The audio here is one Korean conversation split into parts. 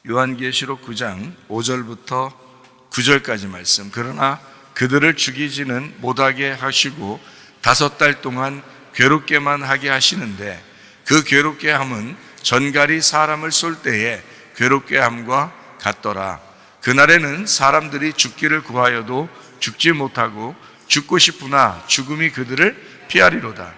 요한계시록 9장 5절부터 9절까지 말씀. 그러나 그들을 죽이지는 못하게 하시고 5달 동안 괴롭게만 하게 하시는데 그 괴롭게 함은 전갈이 사람을 쏠 때에 괴롭게 함과 같더라. 그날에는 사람들이 죽기를 구하여도 죽지 못하고 죽고 싶으나 죽음이 그들을 피하리로다.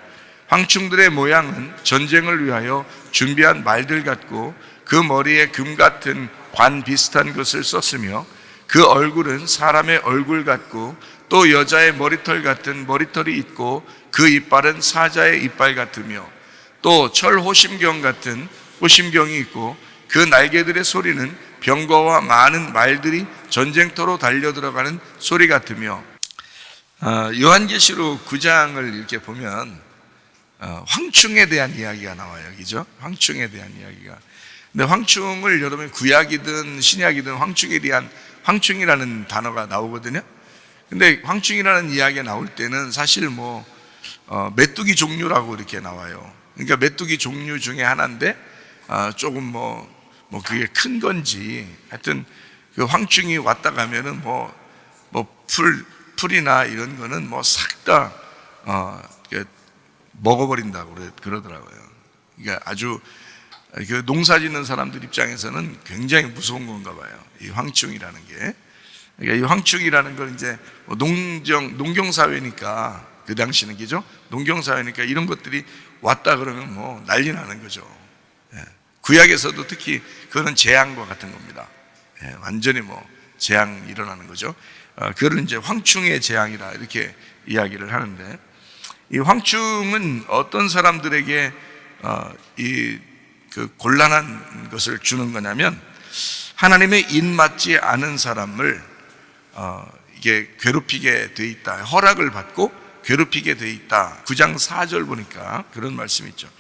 황충들의 모양은 전쟁을 위하여 준비한 말들 같고 그 머리에 금 같은 관 비슷한 것을 썼으며 그 얼굴은 사람의 얼굴 같고 또 여자의 머리털 같은 머리털이 있고 그 이빨은 사자의 이빨 같으며 또 철 호심경 같은 호심경이 있고 그 날개들의 소리는 병거와 많은 말들이 전쟁터로 달려 들어가는 소리 같으며 요한계시록 9장을 이렇게 보면 황충에 대한 이야기가 나와요. 그죠? 황충에 대한 이야기가. 근데 황충을 여러분 구약이든 신약이든 황충에 대한 황충이라는 단어가 나오거든요. 근데 황충이라는 이야기가 나올 때는 사실 메뚜기 종류라고 이렇게 나와요. 그러니까 메뚜기 종류 중에 하나인데 조금 그게 큰 건지 하여튼 그 황충이 왔다 가면은 풀이나 이런 거는 싹 다 먹어버린다고 그러더라고요. 그러니까 아주 그 농사 짓는 사람들 입장에서는 굉장히 무서운 건가 봐요. 이 황충이라는 게. 그러니까 이 황충이라는 걸 이제 농경사회니까 그 당시는 그죠? 농경사회니까 이런 것들이 왔다 그러면 난리 나는 거죠. 구약에서도 특히 그거는 재앙과 같은 겁니다. 완전히 재앙이 일어나는 거죠. 그걸 이제 황충의 재앙이라 이렇게 이야기를 하는데 이 황충은 어떤 사람들에게 그 곤란한 것을 주는 거냐면 하나님의 입맞지 않은 사람을 이게 괴롭히게 돼 있다. 허락을 받고 괴롭히게 돼 있다. 9장 4절 보니까 그런 말씀이 있죠.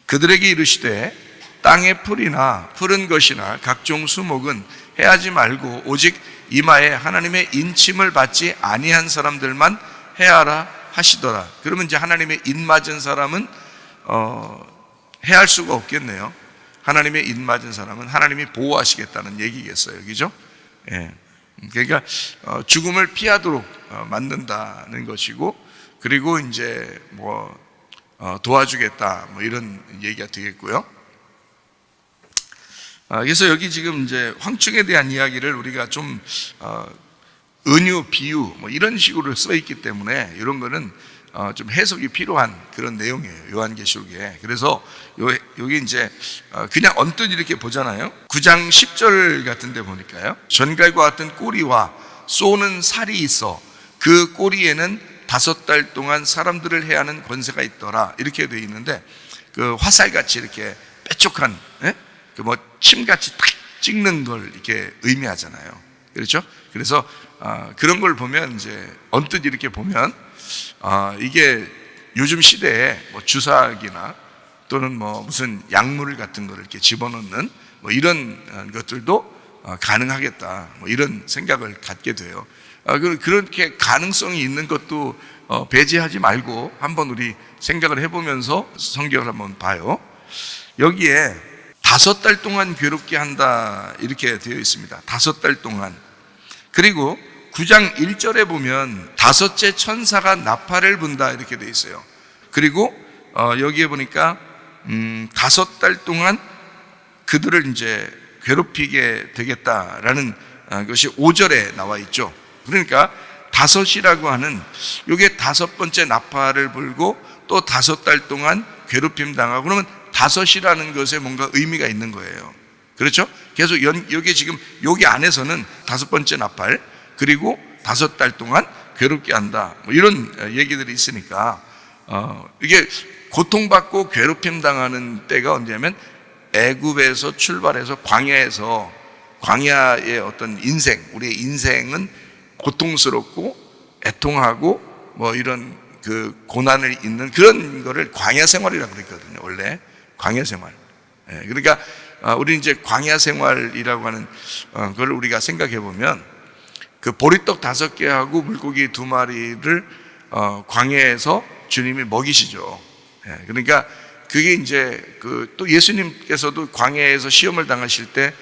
그들에게 이르시되 땅의 풀이나 푸른 것이나 각종 수목은 해하지 말고 오직 이마에 하나님의 인침을 받지 아니한 사람들만 해하라 하시더라. 그러면 이제 하나님의 입맞은 사람은 해할 수가 없겠네요. 하나님의 입맞은 사람은 하나님이 보호하시겠다는 얘기겠어요. 그죠? 그러니까 죽음을 피하도록 만든다는 것이고 그리고 이제 도와주겠다 이런 얘기가 되겠고요. 그래서 여기 지금 이제 황충에 대한 이야기를 우리가 좀 은유, 비유 이런 식으로 써 있기 때문에 이런 거는 좀 해석이 필요한 그런 내용이에요. 요한계시록에. 그래서 여기 이제 그냥 언뜻 이렇게 보잖아요. 9장 10절 같은 데 보니까요. 전갈과 같은 꼬리와 쏘는 살이 있어 그 꼬리에는 5달 동안 사람들을 해하는 권세가 있더라. 이렇게 되어 있는데 그 화살같이 이렇게 뾰족한 침같이 탁 찍는 걸 이렇게 의미하잖아요. 그렇죠? 그래서 그런 걸 보면 이제 언뜻 이렇게 보면 이게 요즘 시대에 주사기나 또는 무슨 약물 같은 거를 이렇게 집어넣는 이런 것들도 가능하겠다. 이런 생각을 갖게 돼요. 그렇게 가능성이 있는 것도 배제하지 말고 한번 우리 생각을 해보면서 성경을 한번 봐요. 여기에 5달 동안 괴롭게 한다 이렇게 되어 있습니다. 5달 동안. 그리고 9장 1절에 보면 5째 천사가 나팔을 분다 이렇게 되어 있어요. 그리고 여기에 보니까 5달 동안 그들을 이제 괴롭히게 되겠다라는 것이 5절에 나와 있죠. 그러니까 5이라고 하는 이게 5번째 나팔을 불고 또 5달 동안 괴롭힘 당하고 그러면 5이라는 것에 뭔가 의미가 있는 거예요. 그렇죠? 계속 여기 지금 여기 안에서는 5번째 나팔 그리고 5달 동안 괴롭게 한다 이런 얘기들이 있으니까 이게 고통받고 괴롭힘 당하는 때가 언제냐면 애굽에서 출발해서 광야의 어떤 인생, 우리의 인생은 고통스럽고 애통하고 이런 그 고난을 있는 그런 거를 광야 생활이라고 그랬거든요. 원래 광야 생활. 그러니까 우리 이제 광야 생활이라고 하는 그걸 우리가 생각해 보면 그 보리떡 5개하고 물고기 2마리를 광야에서 주님이 먹이시죠. 그러니까 그게 이제 또 예수님께서도 광야에서 시험을 당하실 때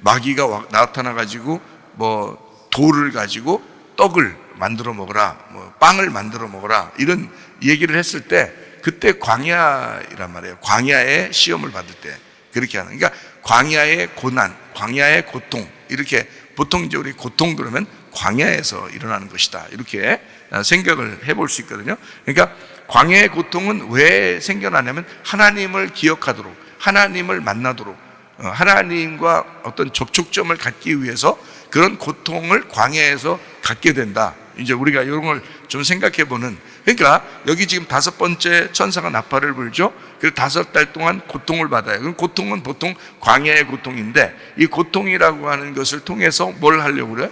마귀가 나타나 가지고 뭐 돌을 가지고 떡을 만들어 먹어라, 뭐 빵을 만들어 먹어라, 이런 얘기를 했을 때 그때 광야이란 말이에요. 광야의 시험을 받을 때 그렇게 하는. 그러니까 광야의 고난, 광야의 고통, 이렇게 보통 이제 우리 고통 그러면 광야에서 일어나는 것이다, 이렇게 생각을 해볼 수 있거든요. 그러니까 광야의 고통은 왜 생겨나냐면 하나님을 기억하도록, 하나님을 만나도록, 하나님과 어떤 접촉점을 갖기 위해서 그런 고통을 광야에서 갖게 된다. 이제 우리가 이런 걸 좀 생각해 보는. 그러니까 여기 지금 5번째 천사가 나팔을 불죠. 그래서 5달 동안 고통을 받아요. 그럼 고통은 보통 광야의 고통인데, 이 고통이라고 하는 것을 통해서 뭘 하려고 그래요?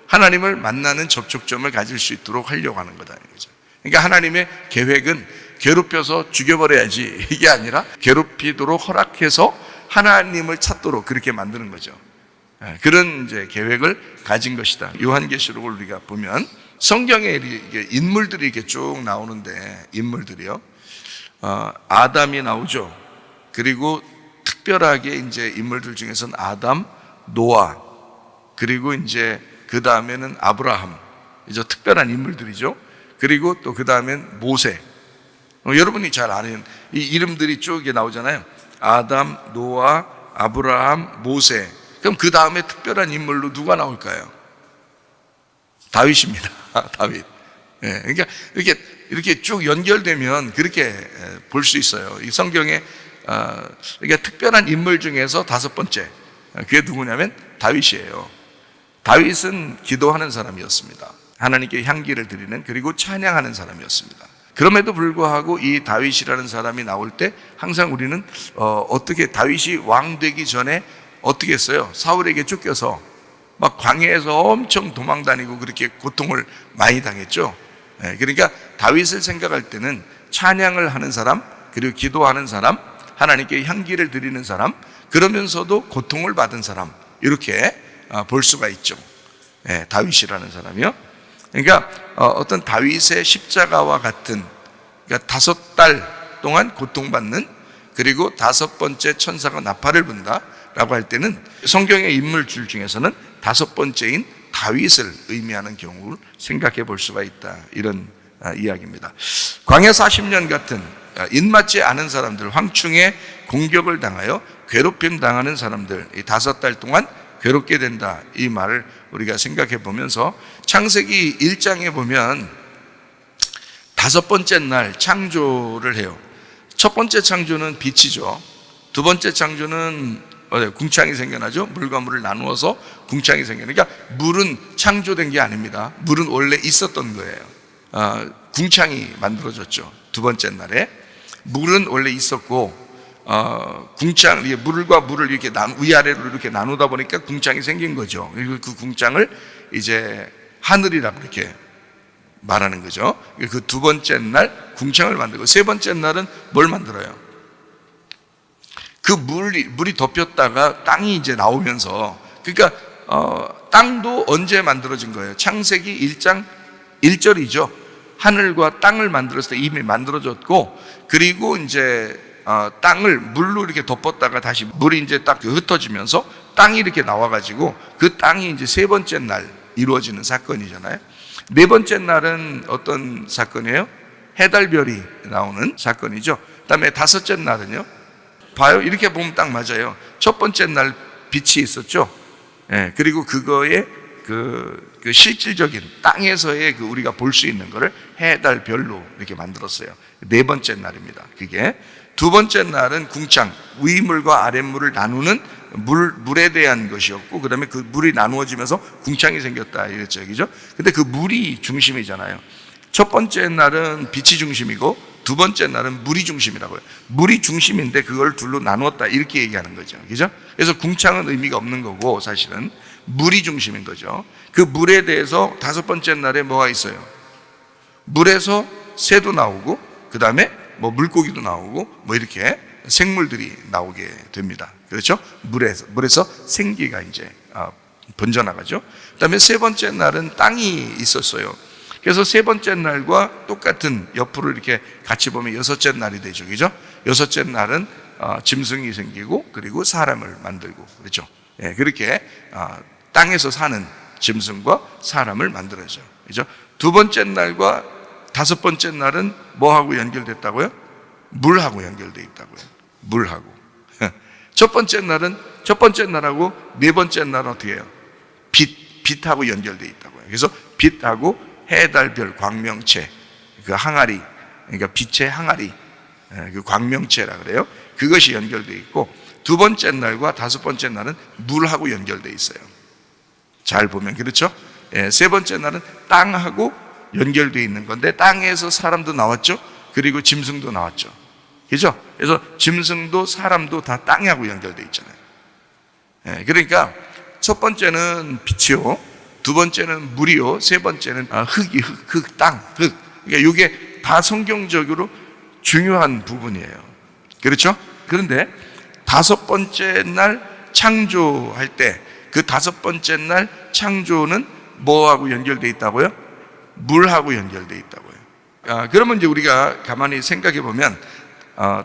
하나님을 만나는 접촉점을 가질 수 있도록 하려고 하는 거다. 그러니까 하나님의 계획은 괴롭혀서 죽여버려야지, 이게 아니라 괴롭히도록 허락해서 하나님을 찾도록 그렇게 만드는 거죠. 그런 이제 계획을 가진 것이다. 요한계시록을 우리가 보면 성경에 인물들이 이렇게 쭉 나오는데, 인물들이요, 아담이 나오죠. 그리고 특별하게 이제 인물들 중에서는 아담, 노아, 그리고 이제 그 다음에는 아브라함, 이제 특별한 인물들이죠. 그리고 또 그 다음엔 모세. 여러분이 잘 아는 이 이름들이 쭉 나오잖아요. 아담, 노아, 아브라함, 모세. 그럼 그 다음에 특별한 인물로 누가 나올까요? 다윗입니다. 다윗. 예, 그러니까 이렇게 쭉 연결되면 그렇게 볼 수 있어요. 이 성경에 그러니까 특별한 인물 중에서 5번째, 그게 누구냐면 다윗이에요. 다윗은 기도하는 사람이었습니다. 하나님께 향기를 드리는, 그리고 찬양하는 사람이었습니다. 그럼에도 불구하고 이 다윗이라는 사람이 나올 때 항상 우리는 어떻게 다윗이 왕 되기 전에 어떻게 했어요? 사울에게 쫓겨서 막 광야에서 엄청 도망 다니고 그렇게 고통을 많이 당했죠. 그러니까 다윗을 생각할 때는 찬양을 하는 사람, 그리고 기도하는 사람, 하나님께 향기를 드리는 사람, 그러면서도 고통을 받은 사람, 이렇게 볼 수가 있죠. 다윗이라는 사람이요. 그러니까 어떤 다윗의 십자가와 같은, 그러니까 5달 동안 고통받는, 그리고 5번째 천사가 나팔을 분다라고 할 때는 성경의 인물줄 중에서는 5번째인 다윗을 의미하는 경우를 생각해 볼 수가 있다, 이런 이야기입니다. 광야 40년 같은 입맞지 않은 사람들, 황충의 공격을 당하여 괴롭힘 당하는 사람들, 이 5달 동안 괴롭게 된다, 이 말을 우리가 생각해 보면서 창세기 1장에 보면 5번째 날 창조를 해요. 첫 번째 창조는 빛이죠. 두 번째 창조는 궁창이 생겨나죠. 물과 물을 나누어서 궁창이 생겨나요. 그러니까 물은 창조된 게 아닙니다. 물은 원래 있었던 거예요. 궁창이 만들어졌죠. 두 번째 날에 물은 원래 있었고, 궁창, 물과 물을 이렇게 위아래로 이렇게 나누다 보니까 궁창이 생긴 거죠. 그리고 그 궁창을 이제 하늘이라고 이렇게 말하는 거죠. 그 두 번째 날 궁창을 만들고, 세 번째 날은 뭘 만들어요? 그 물이 덮였다가 땅이 이제 나오면서, 그러니까 땅도 언제 만들어진 거예요? 창세기 1장 1절이죠. 하늘과 땅을 만들었을 때 이미 만들어졌고, 그리고 이제 땅을 물로 이렇게 덮었다가 다시 물이 이제 딱 흩어지면서 땅이 이렇게 나와가지고 그 땅이 이제 세 번째 날 이루어지는 사건이잖아요. 네 번째 날은 어떤 사건이에요? 해달별이 나오는 사건이죠. 그 다음에 5째 날은요? 봐요. 이렇게 보면 딱 맞아요. 첫 번째 날 빛이 있었죠. 그리고 그거의 그 실질적인 땅에서의 그 우리가 볼 수 있는 거를 해달별로 이렇게 만들었어요. 네 번째 날입니다. 그게 두 번째 날은 궁창, 위물과 아랫물을 나누는 물에 대한 것이었고, 그 다음에 그 물이 나누어지면서 궁창이 생겼다, 이랬죠. 그죠? 근데 그 물이 중심이잖아요. 첫 번째 날은 빛이 중심이고, 두 번째 날은 물이 중심이라고요. 물이 중심인데 그걸 둘로 나누었다, 이렇게 얘기하는 거죠. 그죠? 그래서 궁창은 의미가 없는 거고, 사실은 물이 중심인 거죠. 그 물에 대해서 5번째 날에 뭐가 있어요? 물에서 새도 나오고, 그 다음에 뭐 물고기도 나오고, 뭐 이렇게 생물들이 나오게 됩니다. 그렇죠? 물에서 생기가 이제 번져나가죠. 그 다음에 세 번째 날은 땅이 있었어요. 그래서 세 번째 날과 똑같은 옆으로 이렇게 같이 보면 6째 날이 되죠. 그죠? 6째 날은 짐승이 생기고, 그리고 사람을 만들고, 그렇죠? 그렇게 땅에서 사는 짐승과 사람을 만들어져. 그죠? 두 번째 날과 다섯 번째 날은 뭐하고 연결됐다고요? 물하고 연결되어 있다고요. 물하고. 첫 번째 날하고 네 번째 날은 어떻게 해요? 빛하고 연결되어 있다고요. 그래서 빛하고 해, 달, 별, 광명체, 그 항아리, 그러니까 빛의 항아리, 그 광명체라 그래요. 그것이 연결되어 있고, 두 번째 날과 다섯 번째 날은 물하고 연결되어 있어요. 잘 보면 그렇죠? 세 번째 날은 땅하고 연결되어 있는 건데, 땅에서 사람도 나왔죠? 그리고 짐승도 나왔죠. 그죠? 그래서 짐승도 사람도 다 땅하고 연결되어 있잖아요. 그러니까 첫 번째는 빛이요, 두 번째는 물이요, 세 번째는 흙이, 땅. 그러니까 이게 다 성경적으로 중요한 부분이에요. 그렇죠? 그런데 다섯 번째 날 창조할 때, 그 다섯 번째 날 창조는 뭐하고 연결되어 있다고요? 물하고 연결되어 있다고요. 그러면 이제 우리가 가만히 생각해 보면,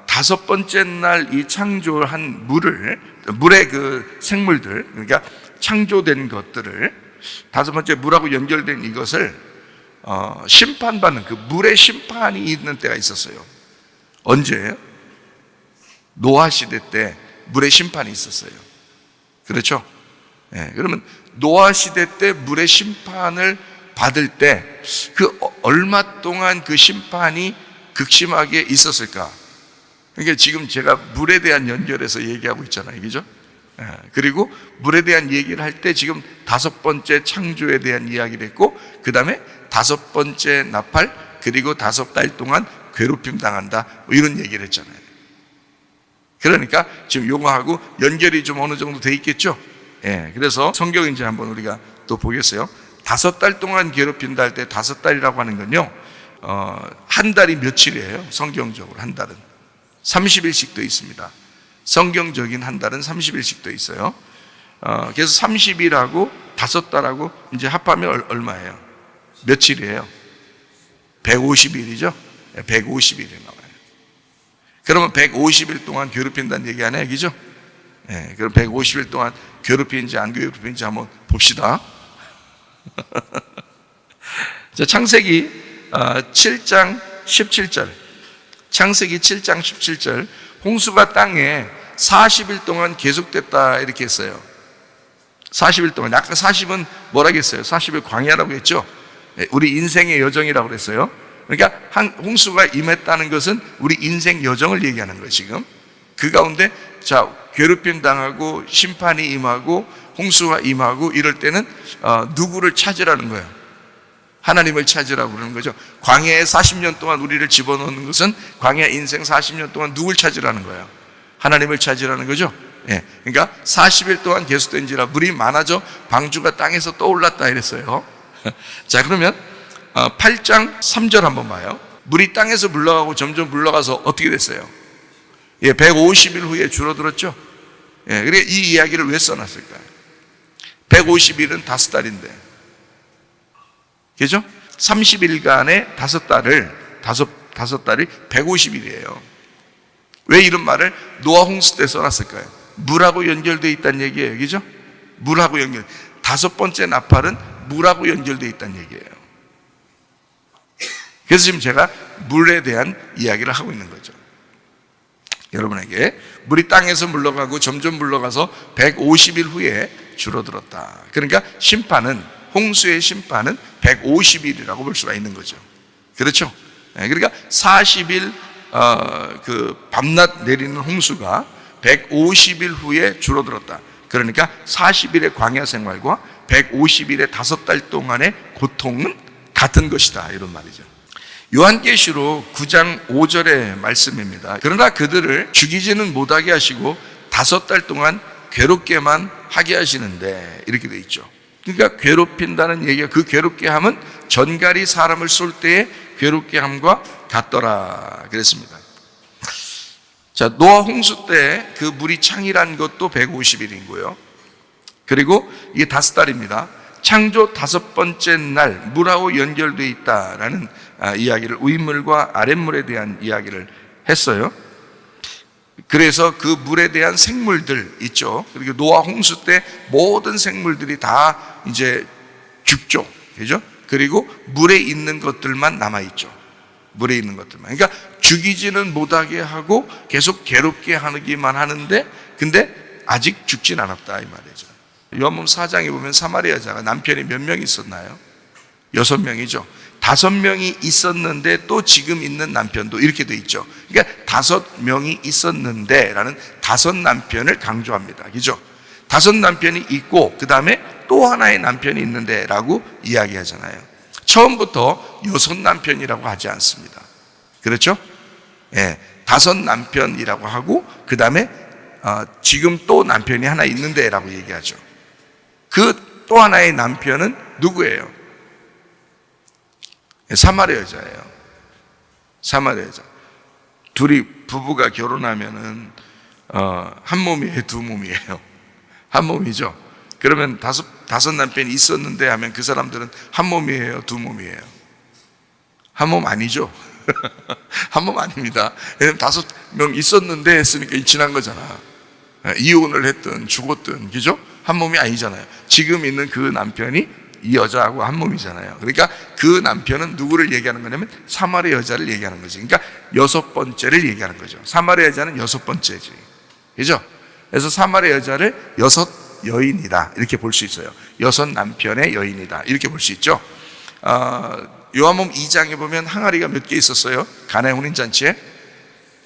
다섯 번째 날 이 창조한 물의 그 생물들, 그러니까 창조된 것들을, 다섯 번째 물하고 연결된 이것을 심판받는, 그 물의 심판이 있는 때가 있었어요. 언제예요? 노아 시대 때 물의 심판이 있었어요. 그렇죠? 그러면 노아 시대 때 물의 심판을 받을 때 그 얼마 동안 그 심판이 극심하게 있었을까? 그러니까 지금 제가 물에 대한 연결해서 얘기하고 있잖아요. 그죠? 그리고 물에 대한 얘기를 할 때 지금 다섯 번째 창조에 대한 이야기를 했고, 그 다음에 다섯 번째 나팔, 그리고 5달 동안 괴롭힘 당한다, 뭐 이런 얘기를 했잖아요. 그러니까 지금 요거하고 연결이 좀 어느 정도 돼 있겠죠? 그래서 성경 이제 한번 우리가 또 보겠어요. 5달 동안 괴롭힌다 할 때 5달이라고 하는 건요, 한 달이 며칠이에요? 성경적으로 한 달은 30일씩 돼 있습니다. 성경적인 한 달은 30일씩 돼 있어요. 그래서 30일하고 5달하고 이제 합하면 얼마예요? 며칠이에요? 150일이죠? 150일이 나와요. 그러면 150일 동안 괴롭힌다는 얘기 아니에요? 그죠? 그럼 150일 동안 괴롭히는지 안 괴롭히는지 한번 봅시다. 자, 창세기 7장 17절. 창세기 7장 17절. 홍수가 땅에 40일 동안 계속됐다, 이렇게 했어요. 40일 동안. 아까 40은 뭐라고 했어요? 40일 광야라고 했죠? 우리 인생의 여정이라고 그랬어요. 그러니까 홍수가 임했다는 것은 우리 인생 여정을 얘기하는 거예요, 지금. 그 가운데, 자, 괴롭힘 당하고 심판이 임하고 홍수가 임하고 이럴 때는 누구를 찾으라는 거예요? 하나님을 찾으라고 그러는 거죠. 광야에 40년 동안 우리를 집어넣는 것은 광야 인생 40년 동안 누굴 찾으라는 거예요? 하나님을 찾으라는 거죠. 그러니까 40일 동안 계속된지라 물이 많아져 방주가 땅에서 떠올랐다 이랬어요. 자, 그러면 8장 3절 한번 봐요. 물이 땅에서 물러가고 점점 물러가서 어떻게 됐어요? 150일 후에 줄어들었죠. 그래, 이 이야기를 왜 써놨을까요? 150일은 5달인데, 그죠? 30일간의 5달이 150일이에요. 왜 이런 말을 노아 홍수 때 써놨을까요? 물하고 연결되어 있다는 얘기예요. 그죠? 물하고 연결. 5번째 나팔은 물하고 연결되어 있다는 얘기예요. 그래서 지금 제가 물에 대한 이야기를 하고 있는 거죠. 여러분에게 물이 땅에서 물러가고 점점 물러가서 150일 후에 줄어들었다. 그러니까 홍수의 심판은 150일이라고 볼 수가 있는 거죠. 그렇죠? 그러니까 40일 그 밤낮 내리는 홍수가 150일 후에 줄어들었다. 그러니까 40일의 광야 생활과 150일의 5달 동안의 고통은 같은 것이다, 이런 말이죠. 요한계시록 9장 5절의 말씀입니다. 그러나 그들을 죽이지는 못하게 하시고 5달 동안 괴롭게만 하게 하시는데, 이렇게 돼 있죠. 그러니까 괴롭힌다는 얘기가, 그 괴롭게 함은 전갈이 사람을 쏠 때의 괴롭게 함과 같더라 그랬습니다. 자, 노아 홍수 때 그 물이 창이란 것도 150일이고요. 그리고 이게 5달입니다. 창조 5번째 날 물하고 연결되어 있다라는 이야기를, 윗물과 아랫물에 대한 이야기를 했어요. 그래서 그 물에 대한 생물들 있죠. 그리고 노아 홍수 때 모든 생물들이 다 이제 죽죠. 그죠? 그리고 물에 있는 것들만 남아있죠. 물에 있는 것들만. 그러니까 죽이지는 못하게 하고 계속 괴롭게 하기만 하는데, 근데 아직 죽진 않았다 이 말이죠. 요한복음 4장에 보면 사마리아 여자가 남편이 몇 명 있었나요? 6명이죠. 5명이 있었는데 또 지금 있는 남편도 이렇게 돼 있죠. 그러니까 5명이 있었는데 라는 5 남편을 강조합니다. 그죠? 5 남편이 있고 그 다음에 또 하나의 남편이 있는데 라고 이야기하잖아요. 처음부터 6 남편이라고 하지 않습니다. 그렇죠? 예, 5 남편이라고 하고 그 다음에 지금 또 남편이 하나 있는데 라고 얘기하죠. 그 또 하나의 남편은 누구예요? 사마리아 여자예요. 사마리아 여자. 둘이 부부가 결혼하면은 한 몸이에요, 2 몸이에요? 한 몸이죠. 그러면 5 남편이 있었는데 하면 그 사람들은 한 몸이에요, 2 몸이에요? 한 몸 아니죠. 한 몸 아닙니다. 왜냐면 5명 있었는데 했으니까 지난 거잖아. 이혼을 했든 죽었든, 그죠? 한 몸이 아니잖아요. 지금 있는 그 남편이 이 여자하고 한 몸이잖아요. 그러니까 그 남편은 누구를 얘기하는 거냐면 사마리아 여자를 얘기하는 거지. 그러니까 6번째를 얘기하는 거죠. 사마리아 여자는 6번째지. 그죠? 그래서 사마리아 여자를 6 여인이다 이렇게 볼 수 있어요. 6 남편의 여인이다 이렇게 볼 수 있죠. 요한복음 2장에 보면 항아리가 몇 개 있었어요? 가나의 혼인잔치에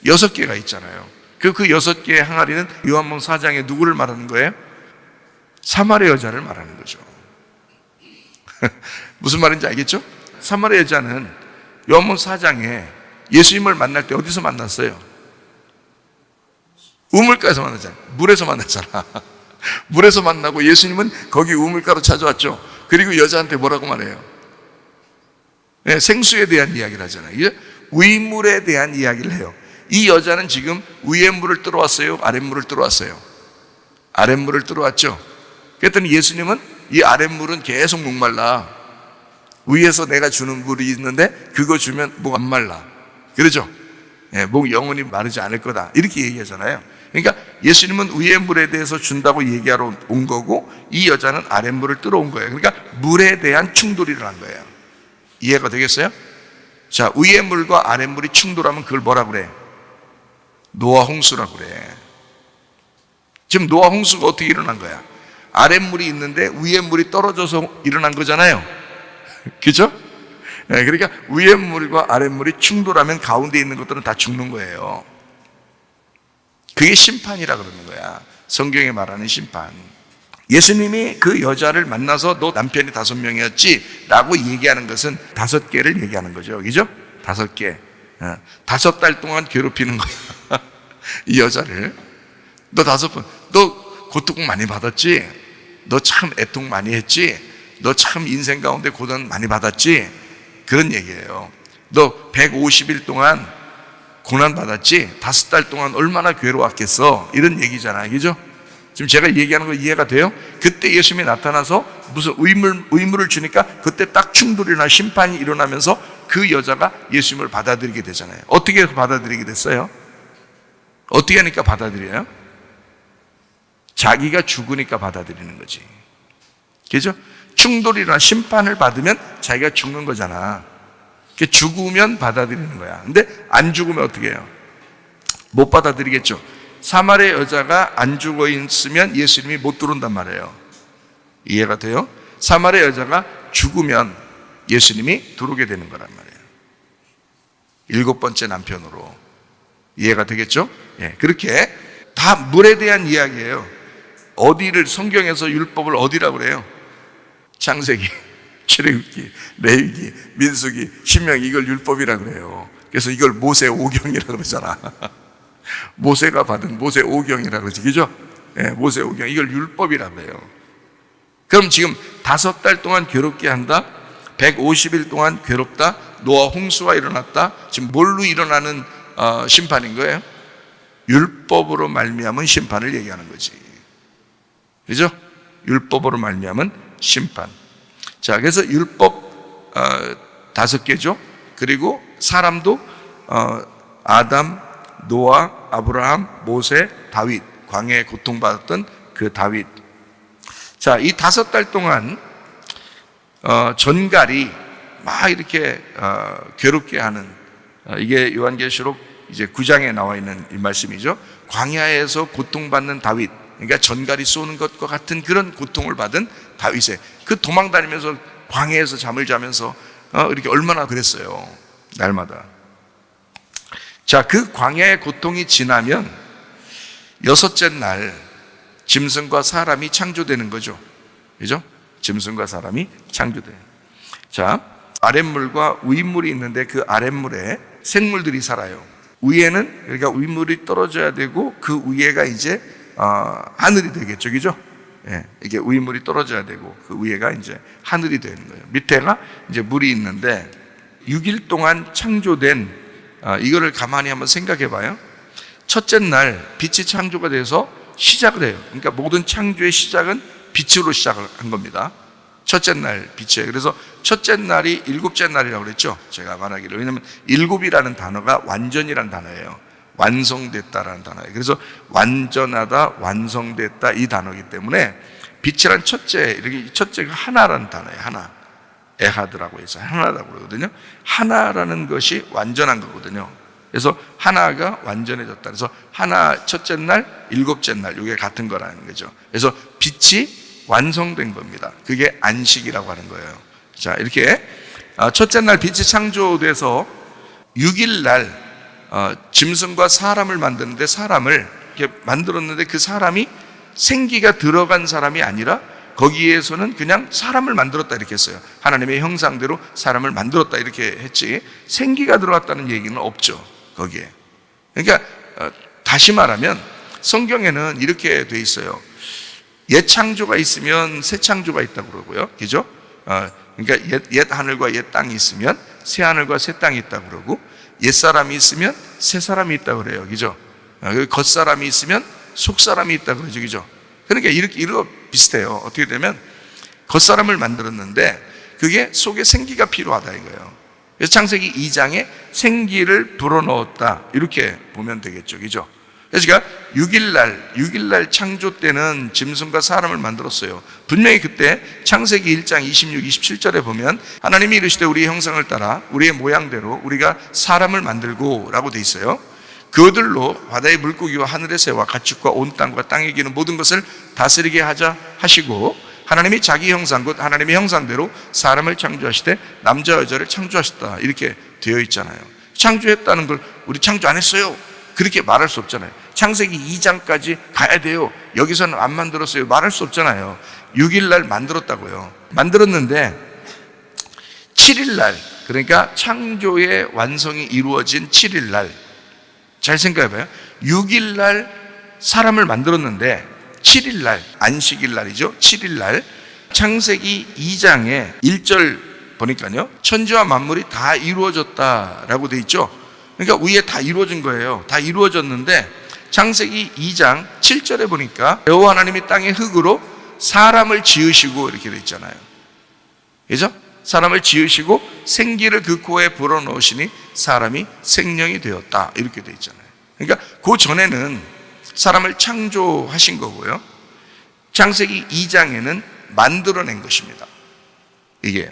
6개가 있잖아요. 그 6개의 항아리는 요한복음 4장에 누구를 말하는 거예요? 사마리아 여자를 말하는 거죠. 무슨 말인지 알겠죠? 사마리아 여자는 요한복음 4장에 예수님을 만날 때 어디서 만났어요? 우물가에서 만났잖아요. 물에서 만났잖아. 물에서 만나고 예수님은 거기 우물가로 찾아왔죠. 그리고 여자한테 뭐라고 말해요? 네, 생수에 대한 이야기를 하잖아요. 위물에 대한 이야기를 해요. 이 여자는 지금 위에 물을 들어왔어요? 아랫물을 들어왔어요? 아랫물을 들어왔죠. 그랬더니 예수님은 이 아랫물은 계속 목말라. 위에서 내가 주는 물이 있는데 그거 주면 목 안 말라. 그러죠? 예, 목 영원히 마르지 않을 거다. 이렇게 얘기하잖아요. 그러니까 예수님은 위의 물에 대해서 준다고 얘기하러 온 거고 이 여자는 아랫물을 들어온 거예요. 그러니까 물에 대한 충돌이 일어난 거예요. 이해가 되겠어요? 자, 위의 물과 아랫물이 충돌하면 그걸 뭐라 그래? 노아 홍수라고 그래. 지금 노아 홍수가 어떻게 일어난 거야? 아랫물이 있는데 위에 물이 떨어져서 일어난 거잖아요. 그죠? 네, 그러니까 위에 물과 아랫물이 충돌하면 가운데 있는 것들은 다 죽는 거예요. 그게 심판이라 그러는 거야. 성경에 말하는 심판. 예수님이 그 여자를 만나서 너 남편이 5명이었지? 라고 얘기하는 것은 5개를 얘기하는 거죠. 그죠? 5개. 5달 동안 괴롭히는 거야. 이 여자를. 너 5번, 너 고통 많이 받았지? 너 참 애통 많이 했지? 너 참 인생 가운데 고난 많이 받았지? 그런 얘기예요. 너 150일 동안 고난 받았지? 5달 동안 얼마나 괴로웠겠어? 이런 얘기잖아요. 그죠? 지금 제가 얘기하는 거 이해가 돼요? 그때 예수님이 나타나서 무슨 의무를 주니까 그때 딱 충돌이나 심판이 일어나면서 그 여자가 예수님을 받아들이게 되잖아요. 어떻게 받아들이게 됐어요? 어떻게 하니까 받아들여요? 자기가 죽으니까 받아들이는 거지. 그죠? 충돌이나 심판을 받으면 자기가 죽는 거잖아. 죽으면 받아들이는 거야. 근데 안 죽으면 어떻게 해요? 못 받아들이겠죠. 사마리아 여자가 안 죽어 있으면 예수님이 못 들어온단 말이에요. 이해가 돼요? 사마리아 여자가 죽으면 예수님이 들어오게 되는 거란 말이에요. 7번째 남편으로. 이해가 되겠죠? 예, 그렇게 다 물에 대한 이야기예요. 어디를 성경에서 율법을 어디라고 그래요? 창세기, 출애굽기, 레위기, 민수기, 신명기 이걸 율법이라고 그래요. 그래서 이걸 모세 오경이라고 그러잖아. 모세가 받은 모세 오경이라고 그러지. 그죠? 네, 모세 오경. 이걸 율법이라고 그래요. 그럼 지금 5달 동안 괴롭게 한다? 150일 동안 괴롭다? 노아 홍수가 일어났다? 지금 뭘로 일어나는 심판인 거예요? 율법으로 말미암은 심판을 얘기하는 거지. 그죠? 율법으로 말미암은 심판. 자, 그래서 율법 5개죠. 그리고 사람도 아담, 노아, 아브라함, 모세, 다윗, 광야에 고통받았던 그 다윗. 자, 이 5달 동안 전갈이 막 이렇게 괴롭게 하는, 이게 요한계시록 이제 9장에 나와 있는 이 말씀이죠. 광야에서 고통받는 다윗, 그러니까 전갈이 쏘는 것과 같은 그런 고통을 받은 다윗의 그 도망다니면서 광야에서 잠을 자면서 이렇게 얼마나 그랬어요, 날마다. 자, 그 광야의 고통이 지나면 6째 날 짐승과 사람이 창조되는 거죠. 그죠? 짐승과 사람이 창조돼요. 자, 아랫물과 윗물이 있는데 그 아랫물에 생물들이 살아요. 위에는, 그러니까 윗물이 떨어져야 되고 그 위에가 이제 하늘이 되겠죠. 그죠? 예, 이게 윗물이 떨어져야 되고 그 위에가 이제 하늘이 되는 거예요. 밑에가 이제 물이 있는데 6일 동안 창조된, 이거를 가만히 한번 생각해 봐요. 첫째 날 빛이 창조가 돼서 시작을 해요. 그러니까 모든 창조의 시작은 빛으로 시작을 한 겁니다. 첫째 날 빛이에요. 그래서 첫째 날이 7째 날이라고 그랬죠. 제가 말하기를. 왜냐하면 7이라는 단어가 완전이라는 단어예요. 완성됐다라는 단어예요. 그래서 완전하다, 완성됐다 이 단어이기 때문에 빛이란 첫째, 이렇게 첫째가 하나라는 단어예요. 하나. 에하드라고 해서 하나라고 그러거든요. 하나라는 것이 완전한 거거든요. 그래서 하나가 완전해졌다. 그래서 하나 첫째 날, 7째 날, 이게 같은 거라는 거죠. 그래서 빛이 완성된 겁니다. 그게 안식이라고 하는 거예요. 자, 이렇게 첫째 날 빛이 창조돼서 6일 날 짐승과 사람을 만드는데, 사람을 이렇게 만들었는데 그 사람이 생기가 들어간 사람이 아니라 거기에서는 그냥 사람을 만들었다 이렇게 했어요. 하나님의 형상대로 사람을 만들었다 이렇게 했지 생기가 들어갔다는 얘기는 없죠, 거기에. 그러니까 다시 말하면 성경에는 이렇게 돼 있어요. 옛 창조가 있으면 새 창조가 있다고 그러고요. 그죠? 그러니까 옛 하늘과 옛 땅이 있으면 새 하늘과 새 땅이 있다고 그러고, 옛 사람이 있으면 새 사람이 있다고 그래요. 그죠? 겉 사람이 있으면 속 사람이 있다고 그러죠. 그죠? 그러니까 이렇게 비슷해요. 어떻게 되면 겉 사람을 만들었는데 그게 속에 생기가 필요하다 이거예요. 그래서 창세기 2장에 생기를 불어넣었다 이렇게 보면 되겠죠. 그죠? 그래서 제가 6일 날 창조 때는 짐승과 사람을 만들었어요. 분명히 그때 창세기 1장 26, 27절에 보면 하나님이 이르시되 우리의 형상을 따라 우리의 모양대로 우리가 사람을 만들고 라고 돼 있어요. 그들로 바다의 물고기와 하늘의 새와 가축과 온 땅과 땅에 기는 모든 것을 다스리게 하자 하시고, 하나님이 자기 형상 곧 하나님의 형상대로 사람을 창조하시되 남자 여자를 창조하셨다 이렇게 되어 있잖아요. 창조했다는 걸 우리 창조 안 했어요 그렇게 말할 수 없잖아요. 창세기 2장까지 가야 돼요, 여기서는 안 만들었어요 말할 수 없잖아요. 6일 날 만들었다고요. 만들었는데 7일 날, 그러니까 창조의 완성이 이루어진 7일 날, 잘 생각해 봐요. 6일 날 사람을 만들었는데 7일 날, 안식일 날이죠. 7일 날 창세기 2장에 1절 보니까요, 천지와 만물이 다 이루어졌다라고 돼 있죠. 그러니까 위에 다 이루어진 거예요. 다 이루어졌는데 창세기 2장 7절에 보니까 여호와 하나님이 땅의 흙으로 사람을 지으시고 이렇게 돼 있잖아요. 그죠? 사람을 지으시고 생기를 그 코에 불어넣으시니 사람이 생명이 되었다 이렇게 돼 있잖아요. 그러니까 그 전에는 사람을 창조하신 거고요, 창세기 2장에는 만들어낸 것입니다. 이게.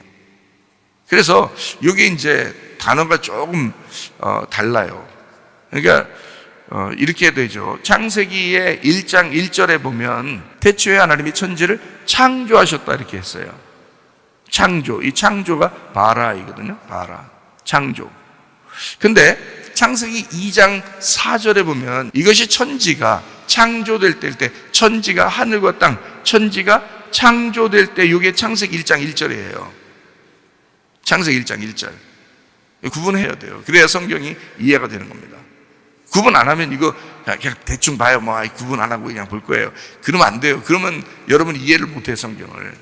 그래서 이게 이제 단어가 조금 달라요. 그러니까 이렇게 되죠. 창세기의 1장 1절에 보면 태초에 하나님이 천지를 창조하셨다 이렇게 했어요. 창조, 이 창조가 바라이거든요. 바라, 창조. 근데 창세기 2장 4절에 보면 이것이 천지가 창조될 때, 천지가 하늘과 땅, 천지가 창조될 때, 이게 창세기 1장 1절이에요. 창세기 1장 1절. 구분해야 돼요. 그래야 성경이 이해가 되는 겁니다. 구분 안 하면 이거 그냥 대충 봐요. 뭐 구분 안 하고 그냥 볼 거예요. 그러면 안 돼요. 그러면 여러분 이해를 못 해요, 성경을.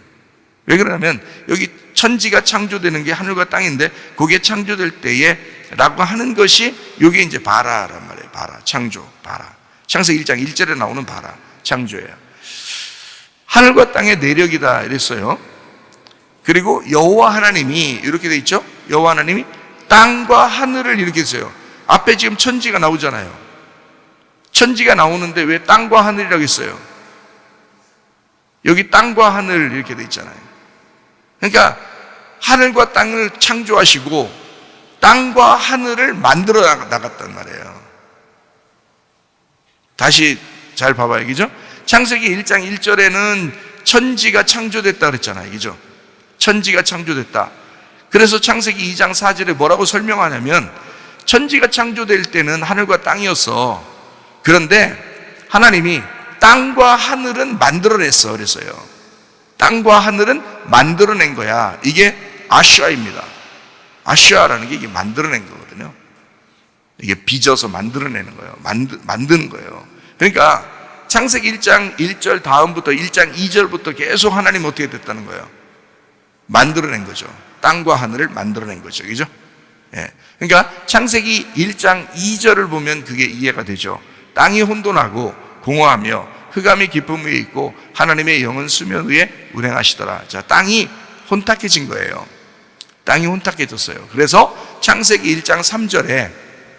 왜 그러냐면 여기 천지가 창조되는 게 하늘과 땅인데 그게 창조될 때에 라고 하는 것이 이게 이제 바라란 말이에요. 바라, 창조, 바라. 창세기 1장 1절에 나오는 바라, 창조예요. 하늘과 땅의 내력이다 이랬어요. 그리고 여호와 하나님이 이렇게 돼 있죠. 여호와 하나님이 땅과 하늘을 이렇게 했어요. 앞에 지금 천지가 나오잖아요. 천지가 나오는데 왜 땅과 하늘이라고 했어요? 여기 땅과 하늘 이렇게 돼 있잖아요. 그러니까 하늘과 땅을 창조하시고 땅과 하늘을 만들어 나갔단 말이에요. 다시 잘 봐봐요. 그죠? 창세기 1장 1절에는 천지가 창조됐다 그랬잖아요. 그죠? 천지가 창조됐다. 그래서 창세기 2장 4절에 뭐라고 설명하냐면 천지가 창조될 때는 하늘과 땅이었어. 그런데 하나님이 땅과 하늘은 만들어냈어. 그랬어요. 땅과 하늘은 만들어낸 거야. 이게 아슈아입니다. 아슈아라는 게 이게 만들어낸 거거든요. 이게 빚어서 만들어내는 거예요. 만드는 거예요. 그러니까 창세기 1장 1절 다음부터 1장 2절부터 계속 하나님 어떻게 됐다는 거예요? 만들어낸 거죠. 땅과 하늘을 만들어낸 거죠. 그죠? 예. 그러니까 창세기 1장 2절을 보면 그게 이해가 되죠. 땅이 혼돈하고 공허하며 흑암이 깊음 위에 있고 하나님의 영은 수면 위에 운행하시더라. 자, 땅이 혼탁해진 거예요. 땅이 혼탁해졌어요. 그래서 창세기 1장 3절에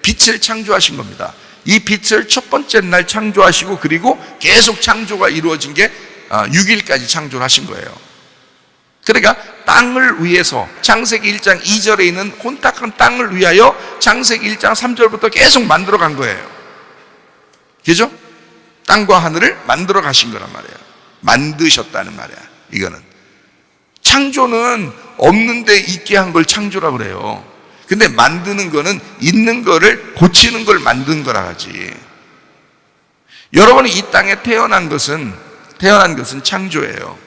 빛을 창조하신 겁니다. 이 빛을 첫 번째 날 창조하시고 그리고 계속 창조가 이루어진 게 6일까지 창조를 하신 거예요. 그러니까 땅을 위해서 창세기 1장 2절에 있는 혼탁한 땅을 위하여 창세기 1장 3절부터 계속 만들어 간 거예요. 그죠? 땅과 하늘을 만들어 가신 거란 말이에요. 만드셨다는 말이야. 이거는 창조는 없는데 있게 한 걸 창조라고 그래요. 근데 만드는 거는 있는 거를 고치는 걸 만든 거라 하지. 여러분이 이 땅에 태어난 것은 창조예요.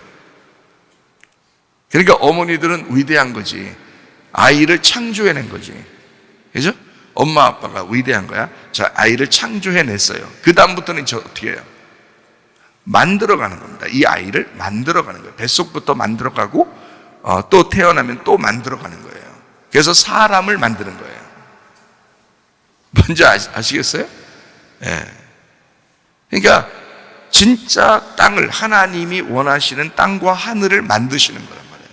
그러니까 어머니들은 위대한 거지. 아이를 창조해낸 거지. 그죠? 엄마 아빠가 위대한 거야. 자, 아이를 창조해냈어요. 그 다음부터는 어떻게 해요? 만들어가는 겁니다. 이 아이를 만들어가는 거예요. 뱃속부터 만들어가고 또 태어나면 또 만들어가는 거예요. 그래서 사람을 만드는 거예요. 뭔지 아시겠어요? 예. 그러니까 진짜 땅을 하나님이 원하시는 땅과 하늘을 만드시는 거란 말이에요.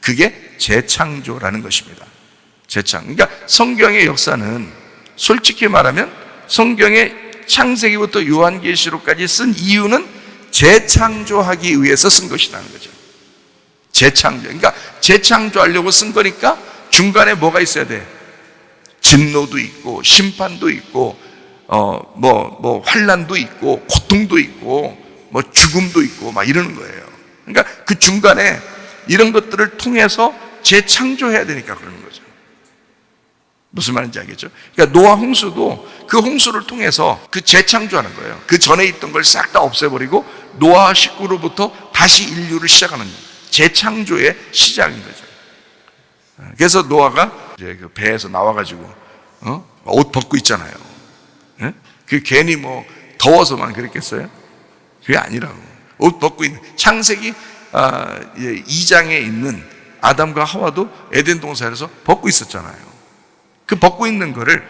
그게 재창조라는 것입니다. 재창. 그러니까 성경의 역사는 솔직히 말하면 성경의 창세기부터 요한계시록까지 쓴 이유는 재창조하기 위해서 쓴 것이라는 거죠. 재창조. 그러니까 재창조하려고 쓴 거니까 중간에 뭐가 있어야 돼? 진노도 있고 심판도 있고 환난도 있고 고통도 있고 죽음도 있고 막 이러는 거예요. 그러니까 그 중간에 이런 것들을 통해서 재창조해야 되니까 그러는 거죠. 무슨 말인지 알겠죠? 그러니까 노아 홍수도 그 홍수를 통해서 그 재창조하는 거예요. 그 전에 있던 걸 싹 다 없애버리고 노아 식구로부터 다시 인류를 시작하는 재창조의 시작인 거죠. 그래서 노아가 이제 그 배에서 나와가지고 옷 벗고 있잖아요. 그 괜히 더워서만 그랬겠어요? 그게 아니라고. 옷 벗고 있는 창세기 2장에 있는 아담과 하와도 에덴 동산에서 벗고 있었잖아요. 그 벗고 있는 거를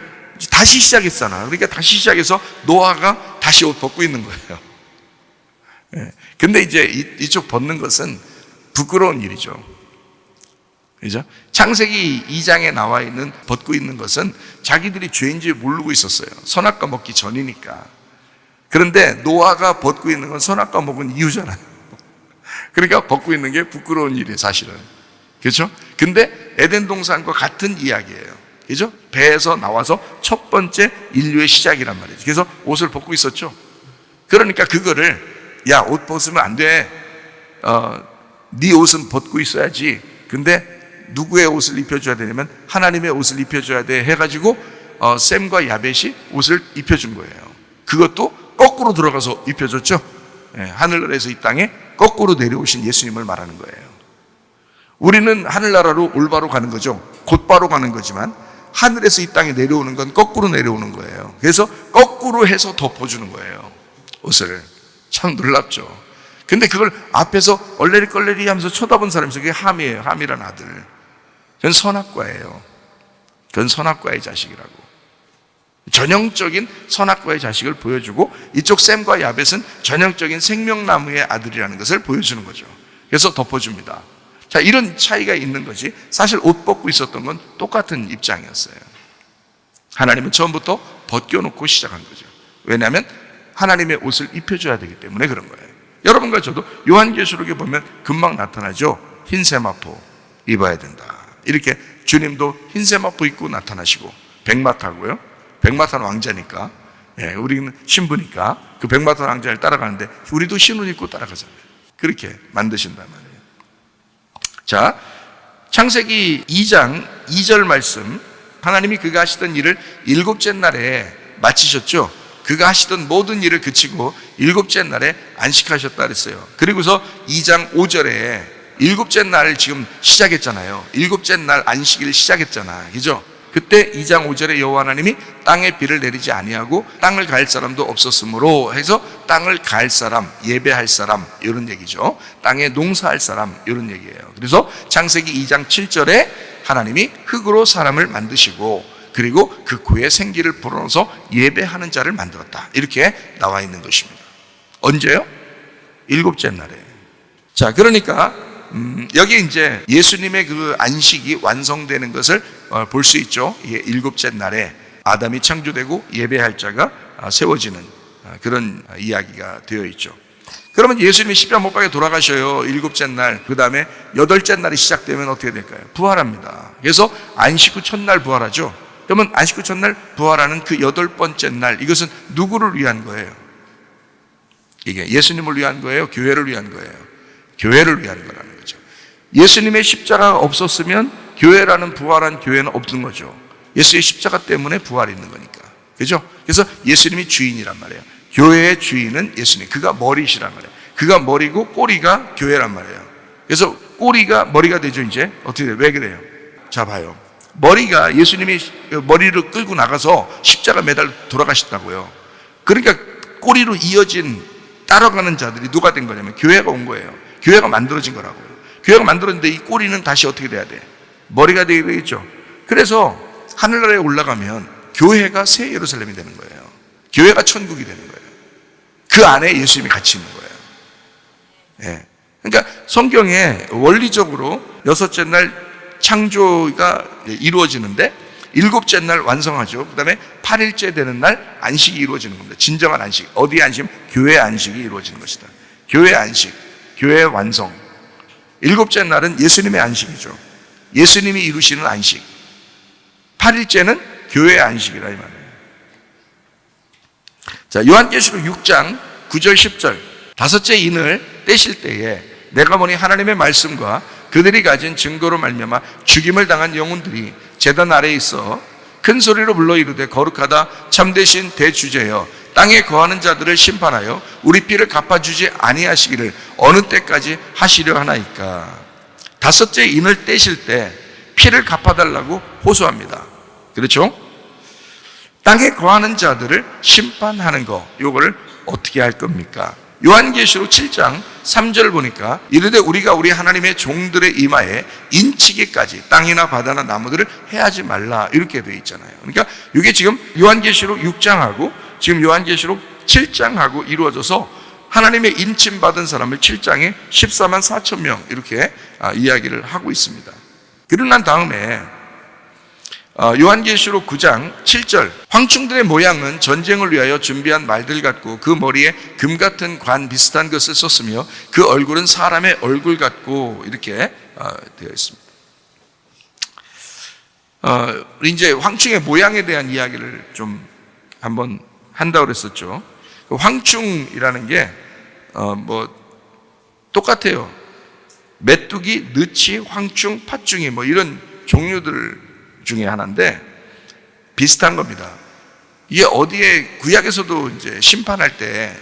다시 시작했잖아. 그러니까 다시 시작해서 노아가 다시 옷 벗고 있는 거예요. 근데 이제 이쪽 벗는 것은 부끄러운 일이죠. 그죠? 창세기 2장에 나와 있는 벗고 있는 것은 자기들이 죄인지 모르고 있었어요. 선악과 먹기 전이니까. 그런데 노아가 벗고 있는 건 선악과 먹은 이유잖아요. 그러니까 벗고 있는 게 부끄러운 일이에요, 사실은. 그렇죠? 근데 에덴 동산과 같은 이야기예요. 그죠? 배에서 나와서 첫 번째 인류의 시작이란 말이죠. 그래서 옷을 벗고 있었죠. 그러니까 그거를 야, 옷 벗으면 안 돼. 네 옷은 벗고 있어야지. 근데 누구의 옷을 입혀줘야 되냐면 하나님의 옷을 입혀줘야 돼 해가지고 셈과 야벳이 옷을 입혀준 거예요. 그것도 거꾸로 들어가서 입혀줬죠. 하늘에서 이 땅에 거꾸로 내려오신 예수님을 말하는 거예요. 우리는 하늘나라로 올바로 가는 거죠. 곧바로 가는 거지만 하늘에서 이 땅에 내려오는 건 거꾸로 내려오는 거예요. 그래서 거꾸로 해서 덮어주는 거예요, 옷을. 참 놀랍죠. 근데 그걸 앞에서 얼레리껄레리 하면서 쳐다본 사람이 있어요. 그게 함이에요. 함이란 아들. 그건 선악과예요. 그건 선악과의 자식이라고. 전형적인 선악과의 자식을 보여주고 이쪽 셈과 야벳은 전형적인 생명나무의 아들이라는 것을 보여주는 거죠. 그래서 덮어줍니다. 자, 이런 차이가 있는 거지. 사실 옷 벗고 있었던 건 똑같은 입장이었어요. 하나님은 처음부터 벗겨놓고 시작한 거죠. 왜냐하면 하나님의 옷을 입혀줘야 되기 때문에 그런 거예요. 여러분과 저도 요한계시록에 보면 금방 나타나죠. 흰 세마포 입어야 된다. 이렇게 주님도 흰 세마포 입고 나타나시고, 백마 타고요. 백마 탄 왕자니까, 우리는 신부니까 그 백마 탄 왕자를 따라가는데 우리도 신옷 입고 따라가잖아요. 그렇게 만드신단 말이에요. 자, 창세기 2장 2절 말씀, 하나님이 그가 하시던 일을 일곱째 날에 마치셨죠. 그가 하시던 모든 일을 그치고 일곱째 날에 안식하셨다 그랬어요. 그리고서 2장 5절에 일곱째 날을 지금 시작했잖아요. 일곱째 날 안식일 시작했잖아, 그죠? 그때 2장 5절에 여호와 하나님이 땅에 비를 내리지 아니하고 땅을 갈 사람도 없었으므로 해서 땅을 갈 사람, 예배할 사람, 이런 얘기죠. 땅에 농사할 사람, 이런 얘기예요. 그래서 창세기 2장 7절에 하나님이 흙으로 사람을 만드시고, 그리고 그 코에 생기를 불어넣어서 예배하는 자를 만들었다, 이렇게 나와 있는 것입니다. 언제요? 일곱째 날에. 자, 그러니까 여기 이제 예수님의 그 안식이 완성되는 것을 볼 수 있죠. 이게 일곱째 날에 아담이 창조되고 예배할 자가 세워지는 그런 이야기가 되어 있죠. 그러면 예수님이 십자가 못 박에 돌아가셔요. 일곱째 날. 그 다음에 여덟째 날이 시작되면 어떻게 될까요? 부활합니다. 그래서 안식 후 첫날 부활하죠. 그러면 안식 후 첫날 부활하는 그 여덟 번째 날, 이것은 누구를 위한 거예요? 이게 예수님을 위한 거예요? 교회를 위한 거예요? 교회를 위한 거라는 거죠. 예수님의 십자가가 없었으면 교회라는 부활한 교회는 없는 거죠. 예수의 십자가 때문에 부활이 있는 거니까. 그죠? 그래서 예수님이 주인이란 말이에요. 교회의 주인은 예수님. 그가 머리시란 말이에요. 그가 머리고 꼬리가 교회란 말이에요. 그래서 꼬리가 머리가 되죠, 이제. 어떻게 돼요? 왜 그래요? 자, 봐요. 머리가, 예수님이 머리를 끌고 나가서 십자가 매달 돌아가셨다고요. 그러니까 꼬리로 이어진 따라가는 자들이 누가 된 거냐면 교회가 온 거예요. 교회가 만들어진 거라고요. 교회가 만들어졌는데 이 꼬리는 다시 어떻게 돼야 돼? 머리가 되겠죠. 그래서 하늘나라에 올라가면 교회가 새 예루살렘이 되는 거예요. 교회가 천국이 되는 거예요. 그 안에 예수님이 같이 있는 거예요. 예. 그러니까 성경에 원리적으로 여섯째 날 창조가 이루어지는데 일곱째 날 완성하죠. 그 다음에 8일째 되는 날 안식이 이루어지는 겁니다. 진정한 안식. 어디의 안식? 교회의 안식이 이루어지는 것이다. 교회의 안식, 교회의 완성. 일곱째 날은 예수님의 안식이죠. 예수님이 이루시는 안식. 8일째는 교회의 안식이라 이 말이에요. 자, 요한계시록 6장 9절 10절. 다섯째 인을 떼실 때에 내가 보니 하나님의 말씀과 그들이 가진 증거로 말미암아 죽임을 당한 영혼들이 제단 아래에 있어 큰 소리로 불러 이르되 거룩하다 참되신 대주제여 땅에 거하는 자들을 심판하여 우리 피를 갚아주지 아니하시기를 어느 때까지 하시려 하나이까. 다섯째 인을 떼실 때 피를 갚아달라고 호소합니다. 그렇죠? 땅에 거하는 자들을 심판하는 거, 요거를 어떻게 할 겁니까? 요한계시록 7장 3절 보니까 이르되 우리가 우리 하나님의 종들의 이마에 인치기까지 땅이나 바다나 나무들을 해하지 말라, 이렇게 되어 있잖아요. 그러니까 이게 지금 요한계시록 6장하고 지금 요한계시록 7장하고 이루어져서 하나님의 인침받은 사람을 7장에 14만 4천 명 이렇게 이야기를 하고 있습니다. 그러고 난 다음에 요한계시록 9장 7절 황충들의 모양은 전쟁을 위하여 준비한 말들 같고 그 머리에 금 같은 관 비슷한 것을 썼으며 그 얼굴은 사람의 얼굴 같고, 이렇게 되어 있습니다. 이제 황충의 모양에 대한 이야기를 좀 한번 한다고 그랬었죠. 황충이라는 게 똑같아요. 메뚜기, 느치, 황충, 팥중이 이런 종류들 중에 하나인데 비슷한 겁니다. 이게 어디에 구약에서도 이제 심판할 때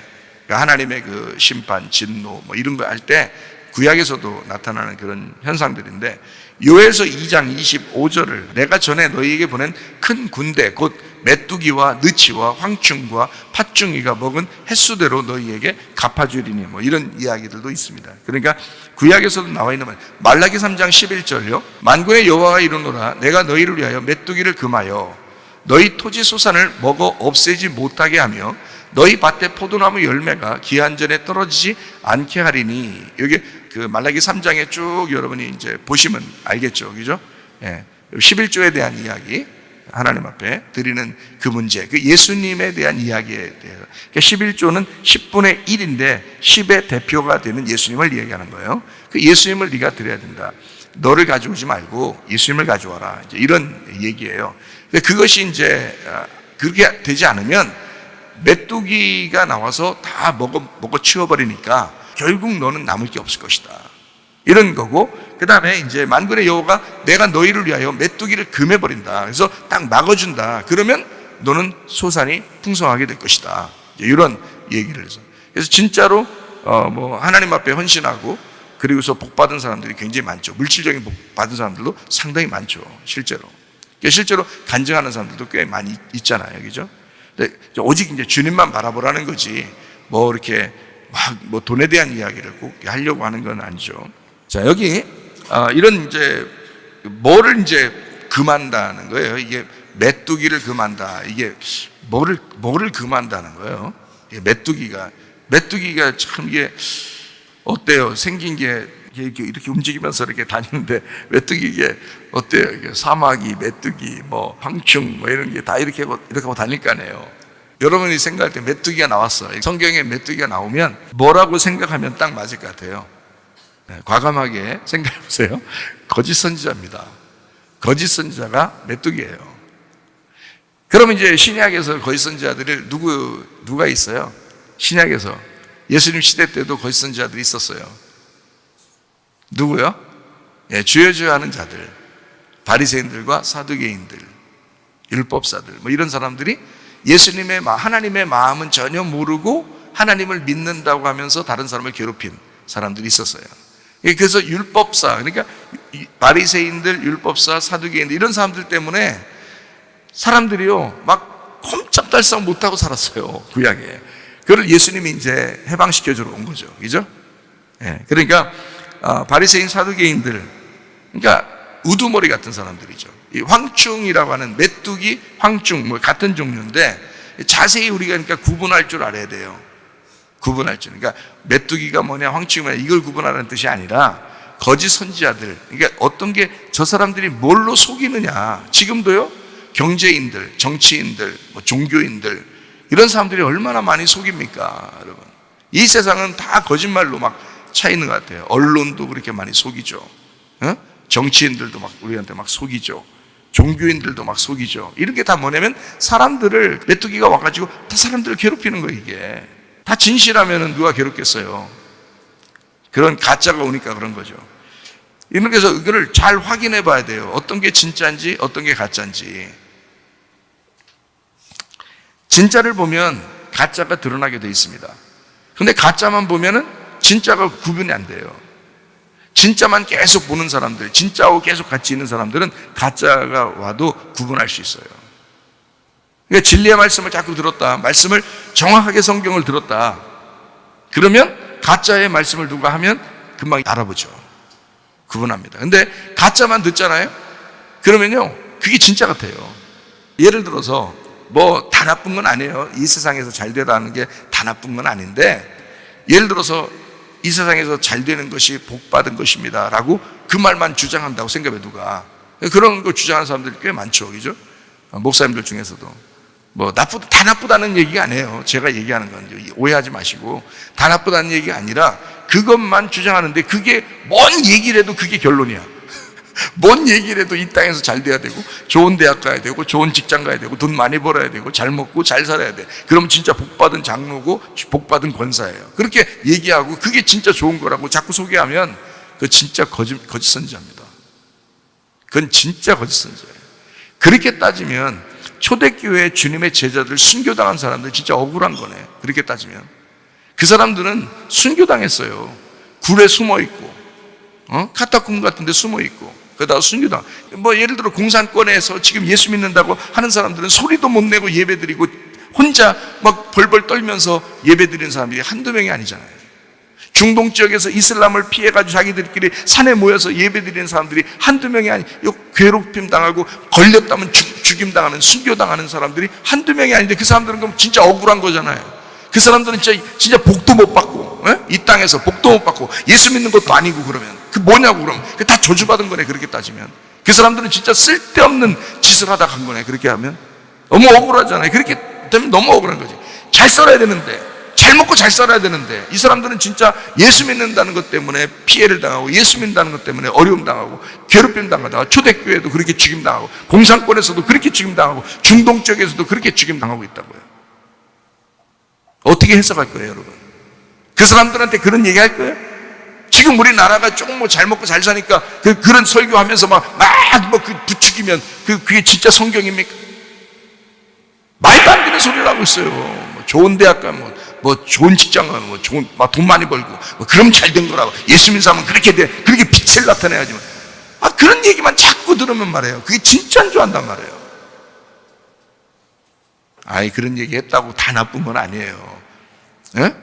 하나님의 그 심판, 진노 이런 거 할 때 구약에서도 나타나는 그런 현상들인데 요에서 2장 25절을 내가 전에 너희에게 보낸 큰 군대 곧 메뚜기와 느치와 황충과 팥중이가 먹은 횟수대로 너희에게 갚아주리니 이런 이야기들도 있습니다. 그러니까 구약에서도 나와 있는 말, 말라기 3장 11절요 만군의 여호와가 이르노라 내가 너희를 위하여 메뚜기를 금하여 너희 토지 소산을 먹어 없애지 못하게 하며 너희 밭에 포도나무 열매가 기한 전에 떨어지지 않게 하리니. 여기 그 말라기 3장에 쭉 여러분이 이제 보시면 알겠죠, 그죠? 예, 11조에 대한 이야기. 하나님 앞에 드리는 그 문제, 그 예수님에 대한 이야기에 대해서. 그러니까 11조는 10분의 1인데 10의 대표가 되는 예수님을 이야기하는 거예요. 그 예수님을 네가 드려야 된다. 너를 가져오지 말고 예수님을 가져와라. 이제 이런 얘기예요. 근데 그것이 이제 그렇게 되지 않으면 메뚜기가 나와서 다 먹어 치워버리니까 결국 너는 남을 게 없을 것이다. 이런 거고, 그 다음에 이제 만군의 여호와가 내가 너희를 위하여 메뚜기를 금해버린다. 그래서 딱 막아준다. 그러면 너는 소산이 풍성하게 될 것이다. 이런 얘기를 해서. 그래서 진짜로 하나님 앞에 헌신하고 그리고서 복 받은 사람들이 굉장히 많죠. 물질적인 복 받은 사람들도 상당히 많죠. 실제로. 실제로 간증하는 사람들도 꽤 많이 있잖아요. 그죠? 근데 오직 이제 주님만 바라보라는 거지, 이렇게 막 돈에 대한 이야기를 꼭 하려고 하는 건 아니죠. 자, 여기 이런 이제 뭐를 이제 금한다는 거예요. 이게 메뚜기를 금한다. 이게 뭐를 금한다는 거예요. 메뚜기가 참 이게 어때요? 생긴 게 이렇게 움직이면서 이렇게 다니는데 메뚜기 이게 어때요? 이게 사마귀, 메뚜기, 황충 이런 게 다 이렇게 하고 다닐 거 아니에요. 여러분이 생각할 때 메뚜기가 나왔어. 성경에 메뚜기가 나오면 뭐라고 생각하면 딱 맞을 것 같아요. 과감하게 생각해 보세요. 거짓 선지자입니다. 거짓 선지자가 메뚜기예요. 그러면 이제 신약에서 거짓 선지자들이 누가 있어요? 신약에서 예수님 시대 때도 거짓 선지자들이 있었어요. 누구요? 주여 주여 하는 자들, 바리새인들과 사두개인들, 율법사들, 이런 사람들이 예수님의 하나님의 마음은 전혀 모르고 하나님을 믿는다고 하면서 다른 사람을 괴롭힌 사람들이 있었어요. 그래서 율법사, 그러니까 바리새인들, 율법사, 사두개인들 이런 사람들 때문에 사람들이요 막 꼼짝달싹 못하고 살았어요. 구약에. 그걸 예수님이 이제 해방시켜주러 온 거죠. 그죠? 그러니까 바리새인, 사두개인들, 그러니까 우두머리 같은 사람들이죠. 이 황충이라고 하는 메뚜기, 황충 같은 종류인데 자세히 우리가 그러니까 구분할 줄 알아야 돼요. 구분할 줄. 그러니까 메뚜기가 뭐냐, 황충이 뭐냐 이걸 구분하라는 뜻이 아니라 거짓 선지자들. 그러니까 어떤 게 저 사람들이 뭘로 속이느냐. 지금도요 경제인들, 정치인들, 종교인들 이런 사람들이 얼마나 많이 속입니까, 여러분? 이 세상은 다 거짓말로 막 차 있는 것 같아요. 언론도 그렇게 많이 속이죠. 정치인들도 막 우리한테 막 속이죠. 종교인들도 막 속이죠. 이런 게 다 뭐냐면 사람들을, 메뚜기가 와가지고 다 사람들을 괴롭히는 거예요. 이게 다 진실하면은 누가 괴롭겠어요. 그런 가짜가 오니까 그런 거죠. 그래서 이거를 잘 확인해 봐야 돼요. 어떤 게 진짜인지 어떤 게 가짜인지. 진짜를 보면 가짜가 드러나게 돼 있습니다. 근데 가짜만 보면은 진짜가 구분이 안 돼요. 진짜만 계속 보는 사람들, 진짜하고 계속 같이 있는 사람들은 가짜가 와도 구분할 수 있어요. 그러니까 진리의 말씀을 자꾸 들었다, 말씀을 정확하게 성경을 들었다, 그러면 가짜의 말씀을 누가 하면 금방 알아보죠. 구분합니다. 근데 가짜만 듣잖아요. 그러면요 그게 진짜 같아요. 예를 들어서 다 나쁜 건 아니에요. 이 세상에서 잘 되라는 게 다 나쁜 건 아닌데, 예를 들어서 이 세상에서 잘 되는 것이 복 받은 것입니다 라고 그 말만 주장한다고 생각해. 누가 그런 거 주장하는 사람들이 꽤 많죠. 그죠? 목사님들 중에서도 다 나쁘다는 얘기가 아니에요. 제가 얘기하는 건 오해하지 마시고, 다 나쁘다는 얘기가 아니라 그것만 주장하는데 그게 뭔 얘기를 해도 그게 결론이야. 뭔 얘기를 해도 이 땅에서 잘 돼야 되고, 좋은 대학 가야 되고, 좋은 직장 가야 되고, 돈 많이 벌어야 되고, 잘 먹고 잘 살아야 돼. 그럼 진짜 복받은 장로고 복받은 권사예요. 그렇게 얘기하고 그게 진짜 좋은 거라고 자꾸 소개하면 그거 진짜 거짓 선지자입니다. 그건 진짜 거짓 선지자예요. 그렇게 따지면 초대교회 주님의 제자들 순교당한 사람들 진짜 억울한 거네. 그렇게 따지면 그 사람들은 순교당했어요. 굴에 숨어있고 카타콤 같은 데 숨어있고, 그러다가 순교당. 예를 들어 공산권에서 지금 예수 믿는다고 하는 사람들은 소리도 못 내고 예배드리고 혼자 막 벌벌 떨면서 예배드리는 사람들이 한두 명이 아니잖아요. 중동 지역에서 이슬람을 피해가지고 자기들끼리 산에 모여서 예배드리는 사람들이 한두 명이 아니에요. 괴롭힘 당하고 걸렸다면 죽임 당하는, 순교당하는 사람들이 한두 명이 아닌데 그 사람들은 그럼 진짜 억울한 거잖아요. 그 사람들은 진짜 복도 못 받고, 이 땅에서 복도 못 받고 예수 믿는 것도 아니고, 그러면 그 뭐냐고, 그럼 그 다 저주받은 거네. 그렇게 따지면 그 사람들은 진짜 쓸데없는 짓을 하다 간 거네. 그렇게 하면 너무 억울하잖아요. 그렇게 되면 너무 억울한 거지. 잘 살아야 되는데, 잘 먹고 잘 살아야 되는데, 이 사람들은 진짜 예수 믿는다는 것 때문에 피해를 당하고, 예수 믿는다는 것 때문에 어려움 당하고, 괴롭힘 당하다가, 초대교회도 그렇게 죽임 당하고, 공산권에서도 그렇게 죽임 당하고, 중동 쪽에서도 그렇게 죽임 당하고 있다고요. 어떻게 해석할 거예요, 여러분? 그 사람들한테 그런 얘기 할 거예요? 지금 우리나라가 조금 뭐 잘 먹고 잘 사니까 그런 설교하면서 부추기면 그게 진짜 성경입니까? 말도 안 되는 소리를 하고 있어요. 뭐 좋은 대학 가면 뭐 좋은 직장 가면 뭐 좋은 돈 많이 벌고 뭐 그럼 잘 된 거라고. 예수 믿는 사람은 그렇게 돼. 그렇게 빛을 나타내야지만. 그런 얘기만 자꾸 들으면 말이에요. 그게 진짜인 줄 안단 말이에요. 그런 얘기 했다고 다 나쁜 건 아니에요. 예?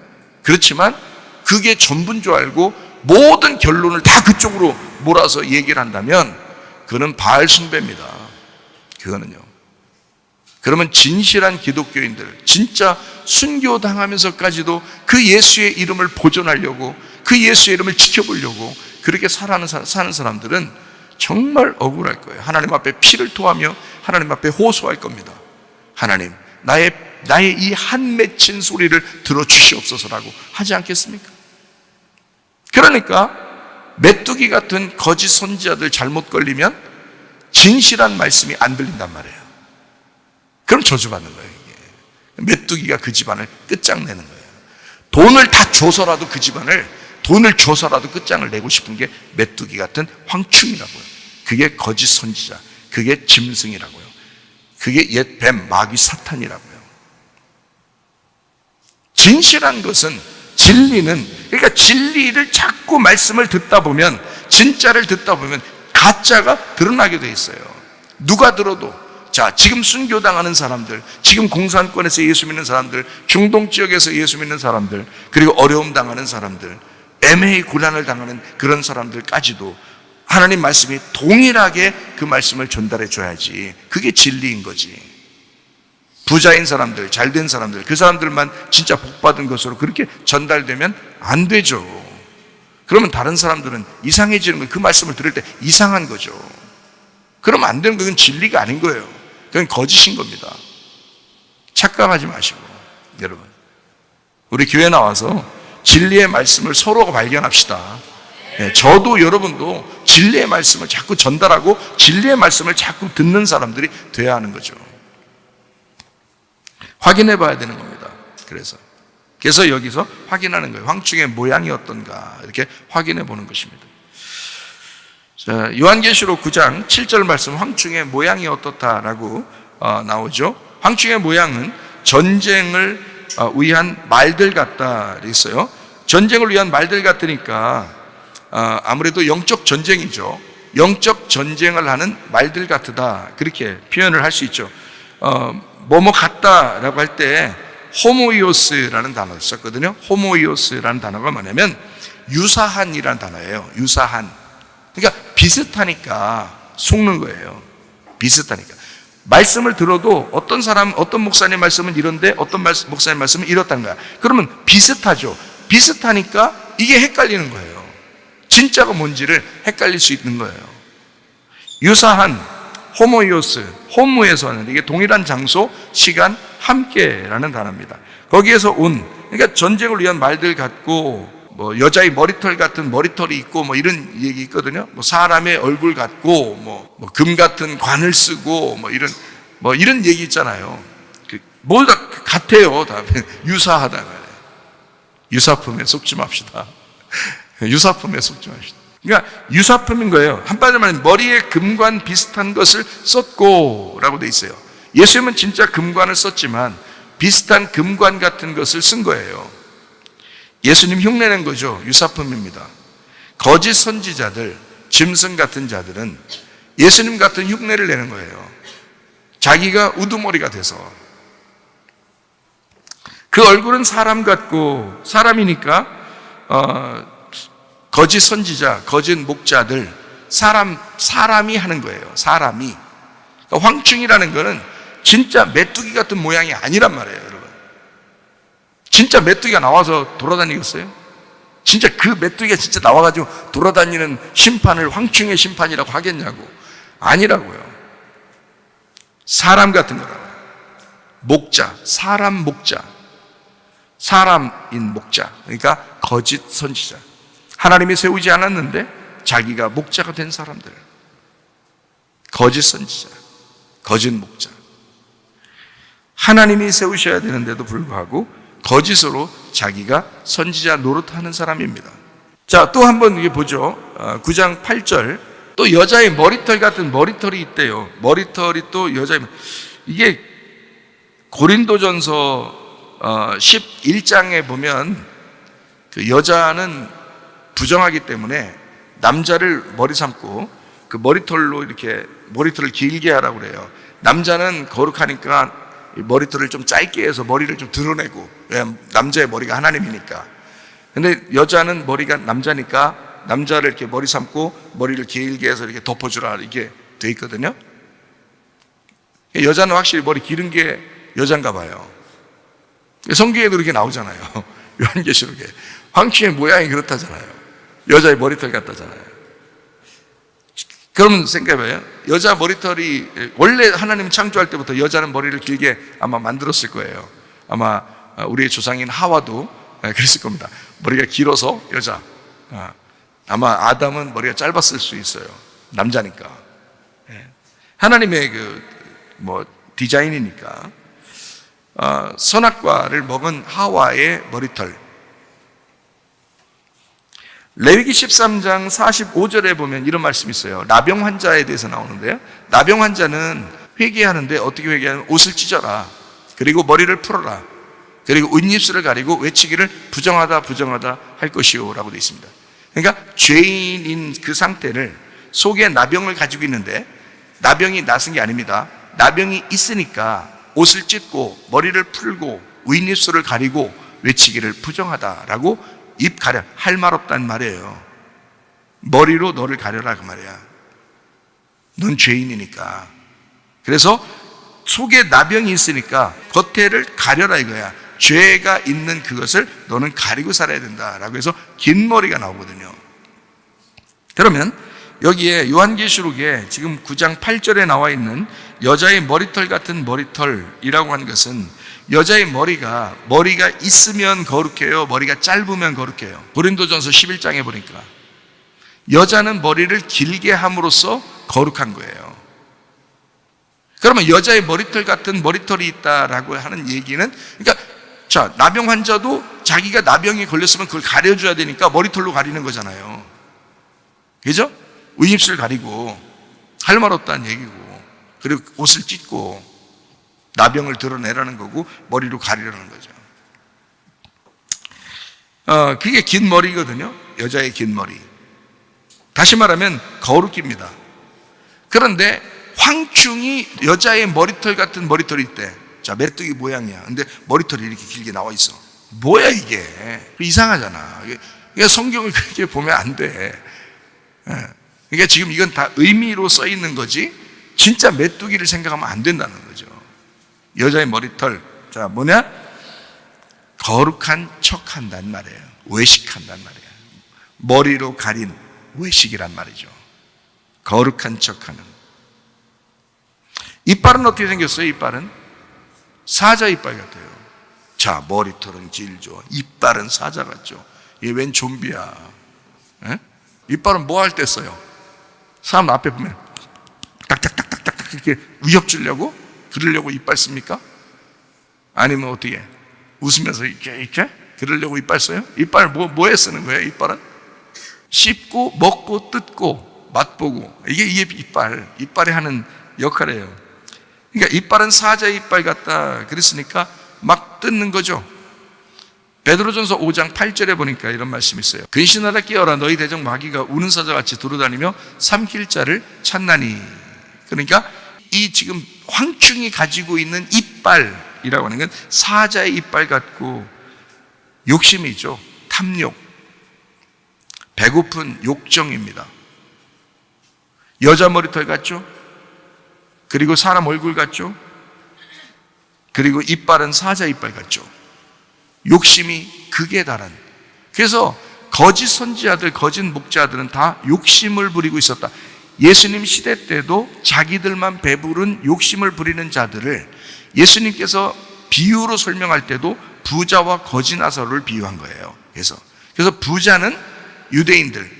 그렇지만 그게 전부인 줄 알고 모든 결론을 다 그쪽으로 몰아서 얘기를 한다면 그거는 바알 숭배입니다. 그거는요. 그러면 진실한 기독교인들, 진짜 순교당하면서까지도 그 예수의 이름을 보존하려고, 그 예수의 이름을 지켜보려고 그렇게 사는 사람들은 정말 억울할 거예요. 하나님 앞에 피를 토하며 하나님 앞에 호소할 겁니다. 하나님, 나의 이 한 맺힌 소리를 들어주시옵소서라고 하지 않겠습니까? 그러니까 메뚜기 같은 거짓 선지자들 잘못 걸리면 진실한 말씀이 안 들린단 말이에요. 그럼 저주받는 거예요. 이게. 메뚜기가 그 집안을 끝장내는 거예요. 돈을 줘서라도 끝장을 내고 싶은 게 메뚜기 같은 황충이라고요. 그게 거짓 선지자, 그게 짐승이라고요. 그게 옛 뱀, 마귀, 사탄이라고요. 진실한 것은, 진리는, 그러니까 진리를 자꾸 말씀을 듣다 보면, 진짜를 듣다 보면 가짜가 드러나게 돼 있어요. 누가 들어도, 자, 지금 순교당하는 사람들, 지금 공산권에서 예수 믿는 사람들, 중동 지역에서 예수 믿는 사람들, 그리고 어려움 당하는 사람들, 애매히 곤란을 당하는 그런 사람들까지도 하나님 말씀이 동일하게 그 말씀을 전달해 줘야지. 그게 진리인 거지. 부자인 사람들, 잘된 사람들, 그 사람들만 진짜 복받은 것으로 그렇게 전달되면 안 되죠. 그러면 다른 사람들은 이상해지는 건 그 말씀을 들을 때 이상한 거죠. 그러면 안 되는 건 진리가 아닌 거예요. 그건 거짓인 겁니다. 착각하지 마시고, 여러분. 우리 교회 나와서 진리의 말씀을 서로가 발견합시다. 네, 저도 여러분도 진리의 말씀을 자꾸 전달하고 진리의 말씀을 자꾸 듣는 사람들이 돼야 하는 거죠. 확인해 봐야 되는 겁니다. 그래서 여기서 확인하는 거예요. 황충의 모양이 어떤가 이렇게 확인해 보는 것입니다. 자, 요한계시록 9장 7절 말씀, 황충의 모양이 어떻다라고 나오죠. 황충의 모양은 전쟁을 위한 말들 같다 있어요. 전쟁을 위한 말들 같으니까 아무래도 영적 전쟁이죠. 영적 전쟁을 하는 말들 같다, 그렇게 표현을 할 수 있죠. 뭐뭐 같다라고 할 때 호모이오스라는 단어를 썼거든요. 호모이오스라는 단어가 뭐냐면 유사한이라는 단어예요. 유사한. 그러니까 비슷하니까 속는 거예요. 비슷하니까. 말씀을 들어도 어떤 목사님 말씀은 이런데 어떤 목사님 말씀은 이렇다는 거야. 그러면 비슷하죠. 비슷하니까 이게 헷갈리는 거예요. 진짜가 뭔지를 헷갈릴 수 있는 거예요. 유사한, 호모이오스, 호모에서 하는, 이게 동일한 장소, 시간, 함께라는 단어입니다. 거기에서 온, 그러니까 전쟁을 위한 말들 같고, 뭐 여자의 머리털 같은 머리털이 있고 뭐 이런 얘기 있거든요. 뭐 사람의 얼굴 같고 뭐 금 같은 관을 쓰고 뭐 이런 얘기 있잖아요. 뭘 다 같아요. 다 유사하다. 유사품에 속지 맙시다. 유사품에 속지 맙시다. 그러니까 유사품인 거예요. 한마디로 말하면 머리에 금관 비슷한 것을 썼고라고 돼 있어요. 예수님은 진짜 금관을 썼지만 비슷한 금관 같은 것을 쓴 거예요. 예수님 흉내낸 거죠. 유사품입니다. 거짓 선지자들, 짐승 같은 자들은 예수님 같은 흉내를 내는 거예요. 자기가 우두머리가 돼서. 그 얼굴은 사람 같고, 사람이니까 거짓 선지자, 거짓 목자들, 사람이 하는 거예요. 사람이. 그러니까 황충이라는 거는 진짜 메뚜기 같은 모양이 아니란 말이에요, 여러분. 진짜 메뚜기가 나와서 돌아다니겠어요? 진짜 그 메뚜기가 진짜 나와가지고 돌아다니는 심판을 황충의 심판이라고 하겠냐고. 아니라고요. 사람 같은 거라고요. 목자, 사람 목자, 사람인 목자, 그러니까 거짓 선지자. 하나님이 세우지 않았는데 자기가 목자가 된 사람들, 거짓 선지자, 거짓 목자. 하나님이 세우셔야 되는데도 불구하고 거짓으로 자기가 선지자 노릇하는 사람입니다. 자, 또 한번 이게 보죠. 9장 8절. 또 여자의 머리털 같은 머리털이 있대요. 머리털이 또 여자의, 이게 고린도전서 11장에 보면 그 여자는 부정하기 때문에 남자를 머리 삼고 그 머리털로 이렇게 머리털을 길게 하라고 그래요. 남자는 거룩하니까 머리털을 좀 짧게 해서 머리를 좀 드러내고, 남자의 머리가 하나님이니까. 근데 여자는 머리가 남자니까 남자를 이렇게 머리 삼고 머리를 길게 해서 이렇게 덮어주라, 이렇게 돼 있거든요. 여자는 확실히 머리 기른 게 여잔가 봐요. 성경에도 그렇게 나오잖아요. 요한계시록에 황취의 모양이 그렇다잖아요. 여자의 머리털 같다잖아요. 그러면 생각해봐요. 여자 머리털이, 원래 하나님 창조할 때부터 여자는 머리를 길게 아마 만들었을 거예요. 아마 우리의 조상인 하와도 그랬을 겁니다. 머리가 길어서 여자. 아마 아담은 머리가 짧았을 수 있어요. 남자니까. 하나님의 디자인이니까. 선악과를 먹은 하와의 머리털. 레위기 13장 45절에 보면 이런 말씀이 있어요. 나병 환자에 대해서 나오는데요. 나병 환자는 회개하는데 어떻게 회개하냐면 옷을 찢어라. 그리고 머리를 풀어라. 그리고 윗입술을 가리고 외치기를 부정하다 부정하다 할 것이요 라고 되어 있습니다. 그러니까 죄인인 그 상태를, 속에 나병을 가지고 있는데 나병이 낫은 게 아닙니다. 나병이 있으니까 옷을 찢고 머리를 풀고 윗입술을 가리고 외치기를 부정하다라고 입 가려, 할 말 없다는 말이에요. 머리로 너를 가려라 그 말이야. 넌 죄인이니까. 그래서 속에 나병이 있으니까 겉에를 가려라 이거야. 죄가 있는 그것을 너는 가리고 살아야 된다라고 해서 긴 머리가 나오거든요. 그러면 여기에 요한계시록에 지금 9장 8절에 나와 있는 여자의 머리털 같은 머리털이라고 하는 것은 여자의 머리가 있으면 거룩해요, 머리가 짧으면 거룩해요. 고린도전서 11장에 보니까 여자는 머리를 길게 함으로써 거룩한 거예요. 그러면 여자의 머리털 같은 머리털이 있다라고 하는 얘기는, 그러니까 자, 나병 환자도 자기가 나병이 걸렸으면 그걸 가려줘야 되니까 머리털로 가리는 거잖아요. 그죠? 윗입술 가리고 할 말 없다는 얘기고, 그리고 옷을 찢고 나병을 드러내라는 거고 머리로 가리라는 거죠. 그게 긴 머리거든요. 여자의 긴 머리. 다시 말하면 거룩입니다. 그런데 황충이 여자의 머리털 같은 머리털이 있대. 자, 메뚜기 모양이야. 근데 머리털이 이렇게 길게 나와 있어. 뭐야 이게? 이상하잖아. 그러니까 성경을 그렇게 보면 안 돼. 그러니까 지금 이건 다 의미로 써 있는 거지 진짜 메뚜기를 생각하면 안 된다는 거죠. 여자의 머리털, 자, 뭐냐? 거룩한 척 한단 말이에요. 외식한단 말이에요. 머리로 가린 외식이란 말이죠. 거룩한 척 하는. 이빨은 어떻게 생겼어요? 이빨은 사자 이빨 같아요. 자, 머리털은 길죠. 이빨은 사자 같죠. 얘 웬 좀비야. 에? 이빨은 뭐 할 때 써요? 사람 앞에 보면 딱딱딱딱딱 이렇게 위협 주려고? 그러려고 이빨 씁니까? 아니면 어떻게 웃으면서 이렇게 그러려고 이빨 써요? 이빨 뭐에 쓰는 거예요? 이빨은 씹고 먹고 뜯고 맛보고, 이게 이빨이 하는 역할이에요. 그러니까 이빨은 사자 이빨 같다 그랬으니까 막 뜯는 거죠. 베드로전서 5장 8절에 보니까 이런 말씀이 있어요. 근신하라 깨어라, 너희 대적 마귀가 우는 사자같이 돌아다니며 삼킬 자를 찾나니. 그러니까 이 지금 황충이 가지고 있는 이빨이라고 하는 건 사자의 이빨 같고 욕심이 있죠. 탐욕, 배고픈 욕정입니다. 여자 머리털 같죠? 그리고 사람 얼굴 같죠? 그리고 이빨은 사자 이빨 같죠? 욕심이 극에 달한. 그래서 거짓 선지자들, 거짓 목자들은 다 욕심을 부리고 있었다. 예수님 시대 때도 자기들만 배부른 욕심을 부리는 자들을 예수님께서 비유로 설명할 때도 부자와 거지 나사로를 비유한 거예요. 그래서 부자는 유대인들,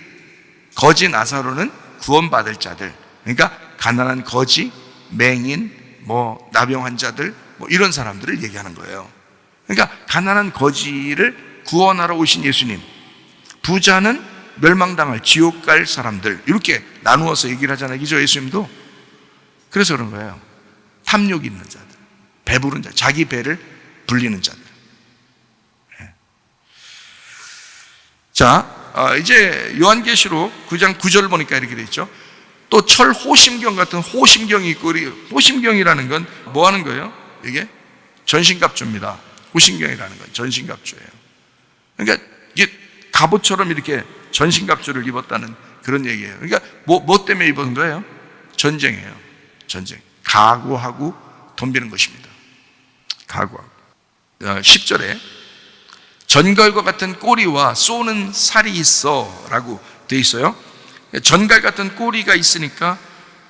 거지 나사로는 구원받을 자들, 그러니까 가난한 거지, 맹인, 나병 환자들, 이런 사람들을 얘기하는 거예요. 그러니까 가난한 거지를 구원하러 오신 예수님, 부자는 멸망당할 지옥 갈 사람들, 이렇게 나누어서 얘기를 하잖아요. 그죠? 예수님도. 그래서 그런 거예요. 탐욕이 있는 자들, 배부른 자, 자기 배를 불리는 자들. 자, 이제 요한계시록 9장 9절을 보니까 이렇게 돼 있죠. 또 철 호심경 같은 호심경이 있고, 호심경이라는 건 뭐 하는 거예요? 이게 전신갑주입니다. 호심경이라는 건 전신갑주예요. 그러니까 이게 갑옷처럼 이렇게 전신갑주를 입었다는 그런 얘기예요. 그러니까 뭐 때문에 입은 거예요? 전쟁이에요. 전쟁. 각오하고 덤비는 것입니다. 각오하고. 10절에 전갈과 같은 꼬리와 쏘는 살이 있어 라고 돼 있어요. 전갈 같은 꼬리가 있으니까,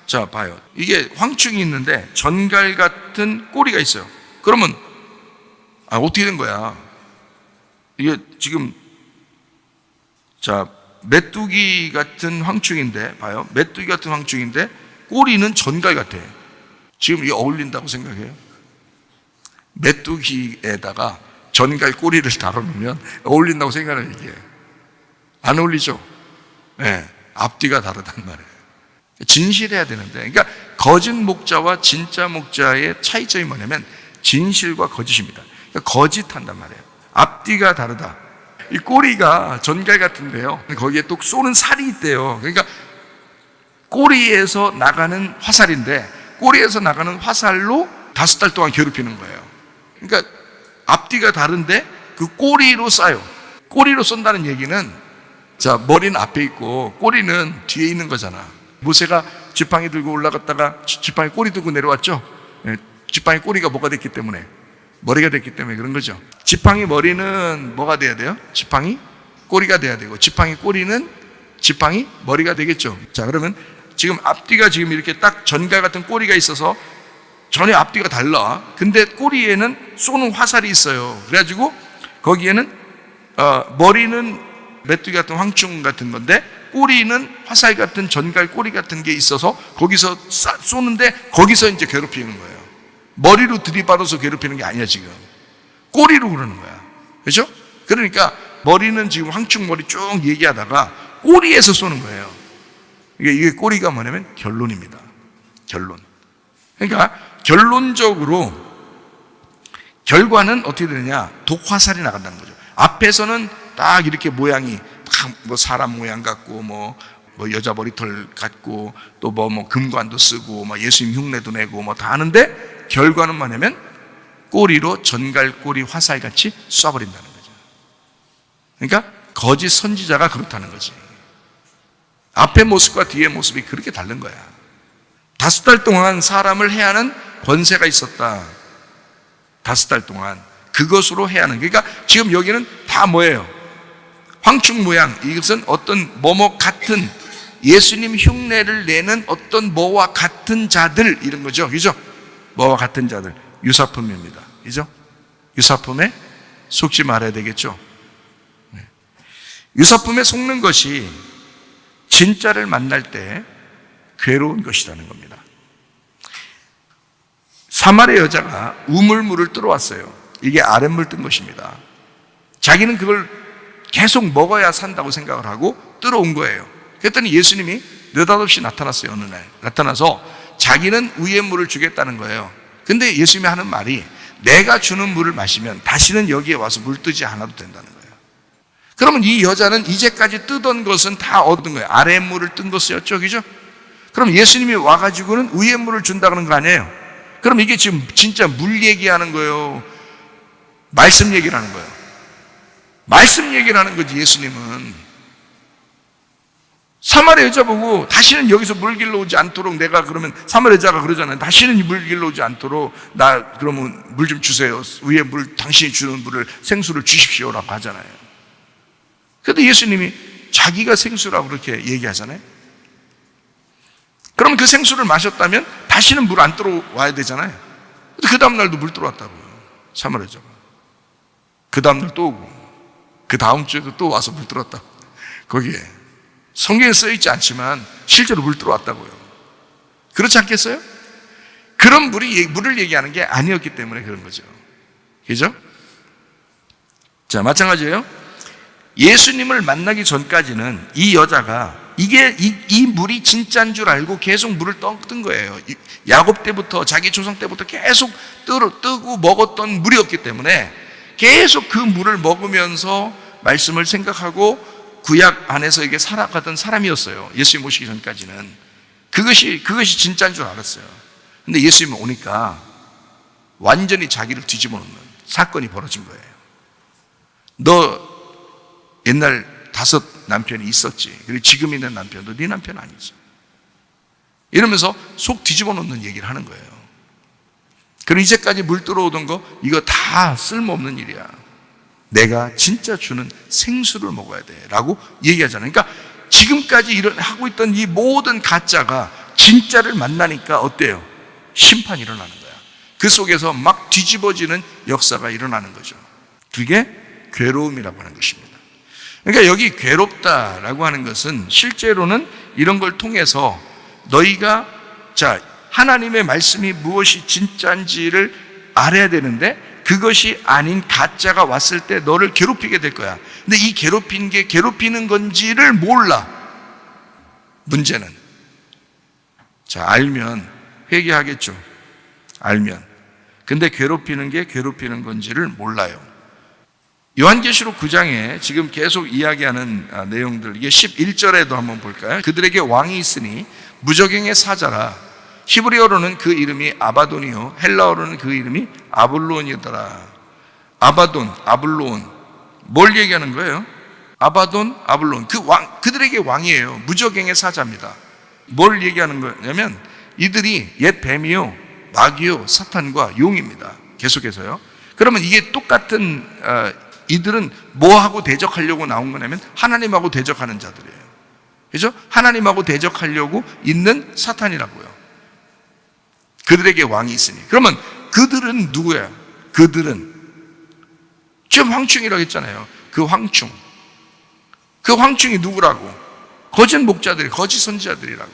자 봐요. 이게 황충이 있는데 전갈 같은 꼬리가 있어요. 그러면 어떻게 된 거야? 이게 지금, 자, 메뚜기 같은 황충인데, 봐요. 메뚜기 같은 황충인데 꼬리는 전갈 같아. 지금 이게 어울린다고 생각해요? 메뚜기에다가 전갈 꼬리를 달아놓으면 어울린다고 생각하는 얘기예요. 안 어울리죠? 네, 앞뒤가 다르단 말이에요. 진실해야 되는데, 그러니까 거짓 목자와 진짜 목자의 차이점이 뭐냐면 진실과 거짓입니다. 그러니까 거짓한단 말이에요. 앞뒤가 다르다. 이 꼬리가 전갈 같은데요, 거기에 또 쏘는 살이 있대요. 그러니까 꼬리에서 나가는 화살인데, 꼬리에서 나가는 화살로 5달 동안 괴롭히는 거예요. 그러니까 앞뒤가 다른데 그 꼬리로 쏴요. 꼬리로 쏜다는 얘기는, 자, 머리는 앞에 있고 꼬리는 뒤에 있는 거잖아. 모세가 지팡이 들고 올라갔다가 지팡이 꼬리 들고 내려왔죠. 지팡이 꼬리가 뭐가 됐기 때문에, 머리가 됐기 때문에 그런 거죠. 지팡이 머리는 뭐가 돼야 돼요? 지팡이 꼬리가 돼야 되고, 지팡이 꼬리는 지팡이 머리가 되겠죠. 자, 그러면 지금 앞뒤가 지금 이렇게 딱 전갈 같은 꼬리가 있어서 전혀 앞뒤가 달라. 근데 꼬리에는 쏘는 화살이 있어요. 그래가지고 거기에는 머리는 메뚜기 같은 황충 같은 건데, 꼬리는 화살 같은 전갈 꼬리 같은 게 있어서 거기서 쏘는데 거기서 이제 괴롭히는 거예요. 머리로 들이받아서 괴롭히는 게 아니야. 지금 꼬리로 그러는 거야. 그렇죠? 그러니까 머리는 지금 황충 머리 쭉 얘기하다가 꼬리에서 쏘는 거예요. 이게 꼬리가 뭐냐면 결론입니다. 결론. 그러니까 결론적으로 결과는 어떻게 되느냐? 독화살이 나간다는 거죠. 앞에서는 딱 이렇게 모양이 뭐 사람 모양 같고, 뭐 여자 머리털 같고, 또 금관도 쓰고, 예수님 흉내도 내고 다 하는데, 결과는 뭐냐면 꼬리로 전갈꼬리 화살같이 쏴버린다는 거죠. 그러니까 거짓 선지자가 그렇다는 거지. 앞의 모습과 뒤의 모습이 그렇게 다른 거야. 5달 동안 사람을 해하는 권세가 있었다. 5달 동안 그것으로 해하는. 그러니까 지금 여기는 다 뭐예요? 황충 모양. 이것은 어떤 뭐뭐 같은, 예수님 흉내를 내는 어떤 뭐와 같은 자들, 이런 거죠. 그죠? 뭐와 같은 자들. 유사품입니다. 그죠? 유사품에 속지 말아야 되겠죠. 유사품에 속는 것이 진짜를 만날 때 괴로운 것이라는 겁니다. 사마리아 여자가 우물물을 뚫어왔어요. 이게 아랫물 뜬 것입니다. 자기는 그걸 계속 먹어야 산다고 생각을 하고 뚫어온 거예요. 그랬더니 예수님이 느닷없이 나타났어요. 어느 날 나타나서 자기는 위의 물을 주겠다는 거예요. 근데 예수님이 하는 말이, 내가 주는 물을 마시면 다시는 여기에 와서 물 뜨지 않아도 된다는 거예요. 그러면 이 여자는 이제까지 뜨던 것은 다 얻은 거예요. 아랫물을 뜬 것이었죠. 그죠? 그럼 예수님이 와가지고는 위의 물을 준다는 거 아니에요? 그럼 이게 지금 진짜 물 얘기하는 거예요? 말씀 얘기를 하는 거예요? 말씀 얘기를 하는 거지. 예수님은 사마리아 여자 보고 다시는 여기서 물 길러 오지 않도록, 내가 그러면 사마리아 여자가 그러잖아요. 다시는 물 길러 오지 않도록 나 그러면 물 좀 주세요. 위에 물, 당신이 주는 물을, 생수를 주십시오라고 하잖아요. 그런데 예수님이 자기가 생수라고 그렇게 얘기하잖아요. 그럼 그 생수를 마셨다면 다시는 물 안 들어와야 되잖아요. 그 다음날도 물 들어왔다고요. 사마리아자가. 그 다음날 또 오고 그 다음 주에도 또 와서 물 들어왔다. 거기에 성경에 써있지 않지만 실제로 물 들어왔다고요. 그렇지 않겠어요? 그런 물을 얘기하는 게 아니었기 때문에 그런 거죠. 그죠? 자, 마찬가지예요. 예수님을 만나기 전까지는 이 여자가 이 물이 진짜인 줄 알고 계속 물을 떠든 거예요. 야곱 때부터 자기 조상 때부터 계속 뜨고 먹었던 물이었기 때문에 계속 그 물을 먹으면서 말씀을 생각하고 구약 안에서 이게 살아가던 사람이었어요. 예수님 오시기 전까지는 그것이 진짜인 줄 알았어요. 근데 예수님 오니까 완전히 자기를 뒤집어 놓는 사건이 벌어진 거예요. 너 옛날 5 남편이 있었지. 그리고 지금 있는 남편도 네 남편 아니지. 이러면서 속 뒤집어 놓는 얘기를 하는 거예요. 그리고 이제까지 물 들어오던 거 이거 다 쓸모없는 일이야. 내가 진짜 주는 생수를 먹어야 돼 라고 얘기하잖아요. 그러니까 지금까지 하고 있던 이 모든 가짜가 진짜를 만나니까 어때요? 심판이 일어나는 거야. 그 속에서 막 뒤집어지는 역사가 일어나는 거죠. 그게 괴로움이라고 하는 것입니다. 그러니까 여기 괴롭다라고 하는 것은 실제로는 이런 걸 통해서 너희가 하나님의 말씀이 무엇이 진짜인지를 알아야 되는데 그것이 아닌 가짜가 왔을 때 너를 괴롭히게 될 거야. 근데 이 괴롭힌 게 괴롭히는 건지를 몰라. 문제는 알면 회개하겠죠. 알면. 근데 괴롭히는 게 괴롭히는 건지를 몰라요. 요한계시록 9장에 지금 계속 이야기하는 내용들, 이게 11절에도 한번 볼까요? 그들에게 왕이 있으니 무저갱의 사자라. 히브리어로는 그 이름이 아바돈이요 헬라어로는 그 이름이 아블론이더라. 아바돈, 아블론. 뭘 얘기하는 거예요? 아바돈, 아블론. 그들에게 왕이에요. 무저갱의 사자입니다. 뭘 얘기하는 거냐면 이들이 옛 뱀이요 마귀요 사탄과 용입니다. 계속해서요. 그러면 이게 똑같은 이들은 뭐하고 대적하려고 나온 거냐면 하나님하고 대적하는 자들이에요. 그죠? 하나님하고 대적하려고 있는 사탄이라고요. 그들에게 왕이 있으니. 그러면 그들은 누구야? 그들은 지금 황충이라고 했잖아요. 그 황충. 그 황충이 누구라고? 거짓 목자들이, 거짓 선지자들이라고.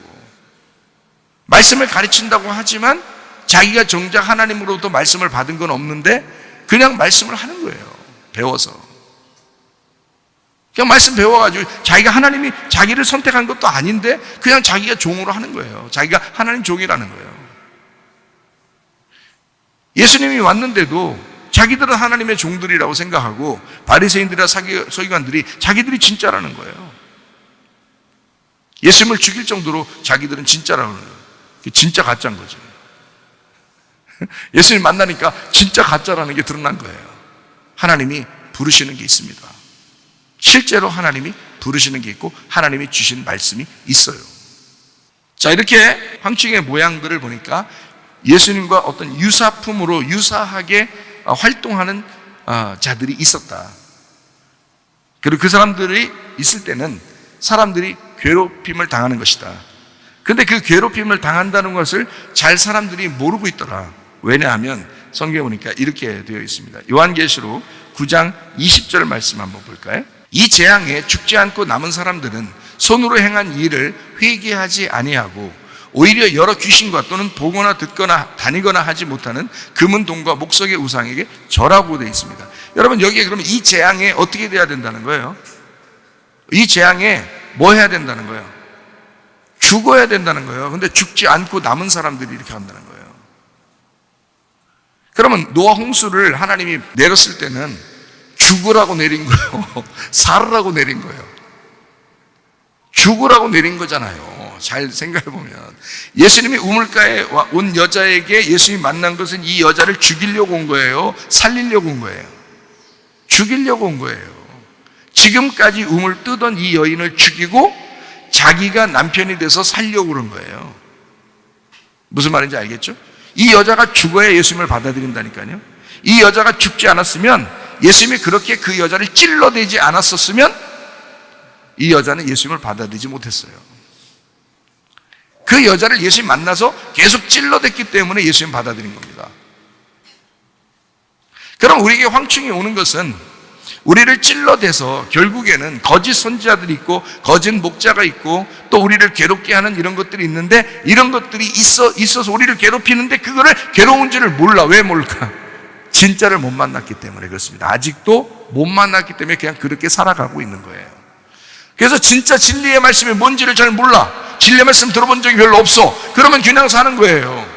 말씀을 가르친다고 하지만 자기가 정작 하나님으로부터 말씀을 받은 건 없는데 그냥 말씀을 하는 거예요. 배워서. 그냥 말씀 배워가지고 자기가 하나님이 자기를 선택한 것도 아닌데 그냥 자기가 종으로 하는 거예요. 자기가 하나님 종이라는 거예요. 예수님이 왔는데도 자기들은 하나님의 종들이라고 생각하고 바리새인들이나 서기관들이 자기들이 진짜라는 거예요. 예수님을 죽일 정도로 자기들은 진짜라는 거예요. 진짜 가짜인 거죠. 예수님 만나니까 진짜 가짜라는 게 드러난 거예요. 하나님이 부르시는 게 있습니다. 실제로 하나님이 부르시는 게 있고 하나님이 주신 말씀이 있어요. 자, 이렇게 황충의 모양들을 보니까 예수님과 어떤 유사품으로 유사하게 활동하는 자들이 있었다. 그리고 그 사람들이 있을 때는 사람들이 괴롭힘을 당하는 것이다. 근데 그 괴롭힘을 당한다는 것을 잘 사람들이 모르고 있더라. 왜냐하면 성경에 보니까 이렇게 되어 있습니다. 요한계시록 9장 20절 말씀 한번 볼까요? 이 재앙에 죽지 않고 남은 사람들은 손으로 행한 일을 회개하지 아니하고 오히려 여러 귀신과 또는 보거나 듣거나 다니거나 하지 못하는 금은 동과 목석의 우상에게 절하고 되어 있습니다. 여러분, 여기에 그러면 이 재앙에 어떻게 돼야 된다는 거예요? 이 재앙에 뭐 해야 된다는 거예요? 죽어야 된다는 거예요. 근데 죽지 않고 남은 사람들이 이렇게 한다는 거예요. 그러면 노아 홍수를 하나님이 내렸을 때는 죽으라고 내린 거예요? 살으라고 내린 거예요? 죽으라고 내린 거잖아요. 잘 생각해보면 예수님이 우물가에 온 여자에게 예수님이 만난 것은 이 여자를 죽이려고 온 거예요? 살리려고 온 거예요? 죽이려고 온 거예요. 지금까지 우물 뜨던 이 여인을 죽이고 자기가 남편이 돼서 살려고 그런 거예요. 무슨 말인지 알겠죠? 이 여자가 죽어야 예수님을 받아들인다니까요. 이 여자가 죽지 않았으면, 예수님이 그렇게 그 여자를 찔러대지 않았었으면 이 여자는 예수님을 받아들이지 못했어요. 그 그 여자를 예수님 만나서 계속 찔러댔기 때문에 예수님 받아들인 겁니다. 그럼 우리에게 황충이 오는 것은 우리를 찔러대서 결국에는 거짓 선지자들이 있고 거짓 목자가 있고 또 우리를 괴롭게 하는 이런 것들이 있는데, 이런 것들이 있어서 우리를 괴롭히는데 그거를 괴로운 줄을 몰라. 왜 모를까? 진짜를 못 만났기 때문에 그렇습니다. 아직도 못 만났기 때문에 그냥 그렇게 살아가고 있는 거예요. 그래서 진짜 진리의 말씀이 뭔지를 잘 몰라. 진리의 말씀 들어본 적이 별로 없어. 그러면 그냥 사는 거예요.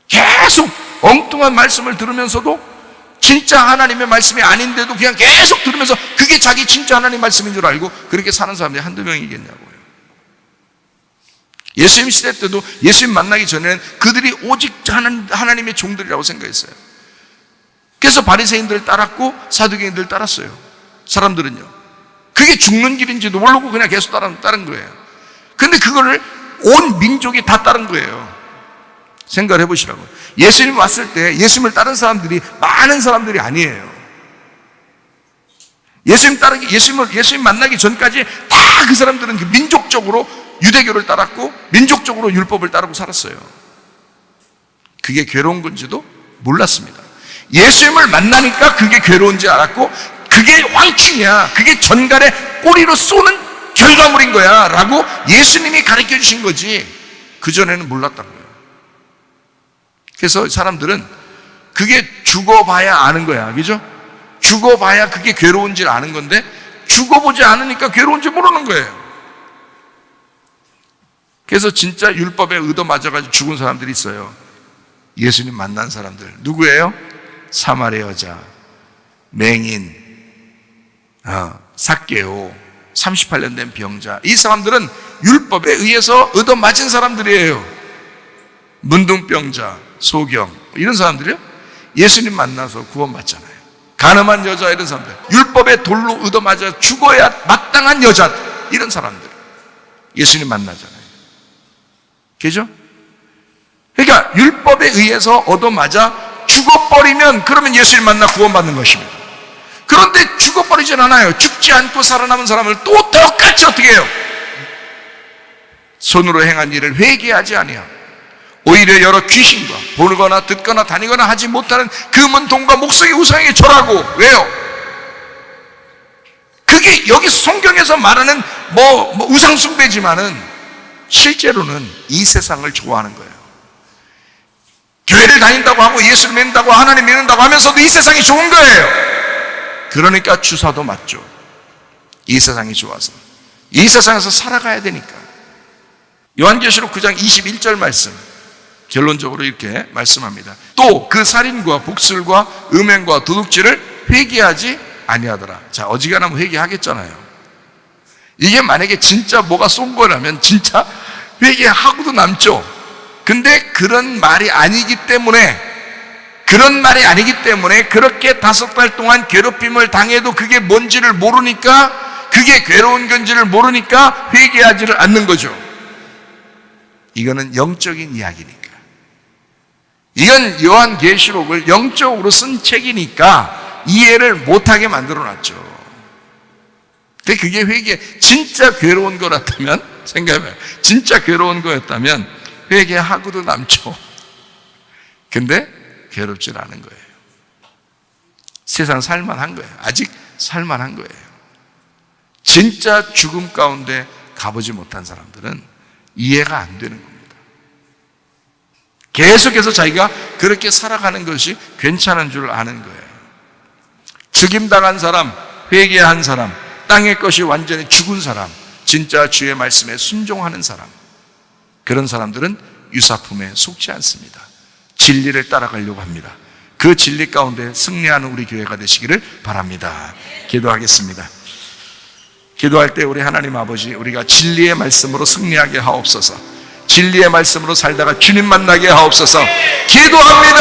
계속 엉뚱한 말씀을 들으면서도 진짜 하나님의 말씀이 아닌데도 그냥 계속 들으면서 그게 자기 진짜 하나님 말씀인 줄 알고 그렇게 사는 사람들이 한두 명이겠냐고요. 예수님 시대 때도 예수님 만나기 전에는 그들이 오직 하나님의 종들이라고 생각했어요. 그래서 바리새인들을 따랐고 사두개인들을 따랐어요. 사람들은요, 그게 죽는 길인지도 모르고 그냥 계속 따른 거예요. 근데 그거를 온 민족이 다 따른 거예요. 생각을 해보시라고. 예수님 왔을 때 예수님을 따른 사람들이 많은 사람들이 아니에요. 예수님 만나기 전까지 다 그 사람들은 그 민족적으로 유대교를 따랐고 민족적으로 율법을 따르고 살았어요. 그게 괴로운 건지도 몰랐습니다. 예수님을 만나니까 그게 괴로운지 알았고, 그게 황충이야, 그게 전갈에 꼬리로 쏘는 결과물인 거야 라고 예수님이 가르쳐 주신 거지, 그전에는 몰랐던 거예요. 그래서 사람들은 그게 죽어봐야 아는 거야. 그죠? 죽어봐야 그게 괴로운지 아는 건데 죽어보지 않으니까 괴로운지 모르는 거예요. 그래서 진짜 율법에 얻어맞아가지고 죽은 사람들이 있어요. 예수님 만난 사람들. 누구예요? 사마리 여자, 맹인, 삭개오, 38년 된 병자. 이 사람들은 율법에 의해서 얻어맞은 사람들이에요. 문둥병자, 소경, 이런 사람들이요, 예수님 만나서 구원받잖아요. 가늠한 여자, 이런 사람들, 율법의 돌로 얻어맞아 죽어야 마땅한 여자, 이런 사람들 예수님 만나잖아요. 그죠? 그러니까 율법에 의해서 얻어맞아 죽어버리면 그러면 예수님 만나 구원받는 것입니다. 그런데 죽어버리진 않아요. 죽지 않고 살아남은 사람을 또 똑같이 어떻게 해요? 손으로 행한 일을 회개하지 아니하고 오히려 여러 귀신과 보거나 듣거나 다니거나 하지 못하는 금은 동과 목석의 우상에게 절하고. 왜요? 그게 여기 성경에서 말하는 우상 숭배지만은 실제로는 이 세상을 좋아하는 거예요. 교회를 다닌다고 하고 예수를 믿는다고 하나님 믿는다고 하면서도 이 세상이 좋은 거예요. 그러니까 주사도 맞죠. 이 세상이 좋아서. 이 세상에서 살아가야 되니까. 요한계시록 9장 21절 말씀, 결론적으로 이렇게 말씀합니다. 또 그 살인과 복술과 음행과 도둑질을 회개하지 아니하더라. 자, 어지간하면 회개하겠잖아요. 이게 만약에 진짜 뭐가 쏜 거라면 진짜 회개하고도 남죠. 근데 그런 말이 아니기 때문에 그렇게 5달 동안 괴롭힘을 당해도 그게 뭔지를 모르니까, 그게 괴로운 건지를 모르니까 회개하지를 않는 거죠. 이거는 영적인 이야기니까. 이건 요한계시록을 영적으로 쓴 책이니까 이해를 못하게 만들어놨죠. 근데 그게 진짜 괴로운 거였다면, 생각해봐요. 진짜 괴로운 거였다면 회개하고도 남죠. 근데 괴롭질 않은 거예요. 세상 살만한 거예요. 아직 살만한 거예요. 진짜 죽음 가운데 가보지 못한 사람들은 이해가 안 되는 겁니다. 계속해서 자기가 그렇게 살아가는 것이 괜찮은 줄 아는 거예요. 죽임당한 사람, 회개한 사람, 땅의 것이 완전히 죽은 사람, 진짜 주의 말씀에 순종하는 사람, 그런 사람들은 유사품에 속지 않습니다. 진리를 따라가려고 합니다. 그 진리 가운데 승리하는 우리 교회가 되시기를 바랍니다. 기도하겠습니다. 기도할 때 우리 하나님 아버지, 우리가 진리의 말씀으로 승리하게 하옵소서. 진리의 말씀으로 살다가 주님 만나게 하옵소서. 기도합니다.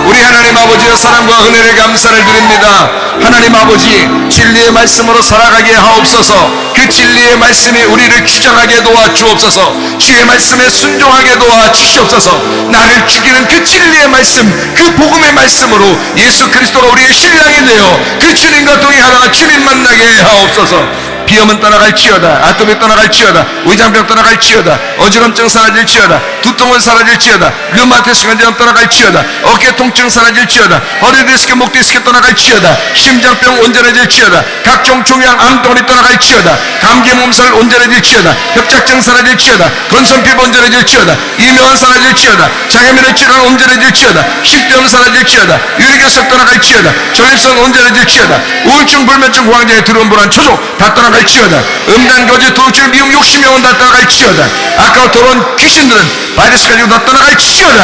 우리 하나님 아버지의 사랑과 은혜를 감사를 드립니다. 하나님 아버지, 진리의 말씀으로 살아가게 하옵소서. 그 진리의 말씀이 우리를 주장하게 도와주옵소서. 주의 말씀에 순종하게 도와주시옵소서. 나를 죽이는 그 진리의 말씀, 그 복음의 말씀으로 예수 그리스도가 우리의 신랑이 되어 그 주님과 동행하다가 주님 만나게 하옵소서. 비염은 떠나갈지어다. 아토피 떠나갈지어다. 위장병 떠나갈지어다. 어지럼증 사라질지어다. 두통은 사라질지어다. 류마티스 관절염 떠나갈지어다. 어깨 통증 사라질지어다. 허리 디스크, 목 디스크 떠나갈지어다. 심장병 온전해질지어다. 각종 종양 암덩어리 떠나갈지어다. 감기 몸살 온전해질지어다. 협착증 사라질지어다. 건선피부 온전해질지어다. 이명은 사라질지어다. 장애면의 질환 온전해질지어다. 식도염 사라질지어다. 유리결석 떠나갈지어다. 전립선 온전해질지어다. 우울증, 불면증, 공황장애, 두려움, 불안, 초조 다 떠나갈지어다. 음란, 거짓, 도둑질, 미움, 욕심, 영혼 다 떠나갈지어다. 아까워 더러운 귀신들은 바이러스 가지고 다 떠나갈지어다.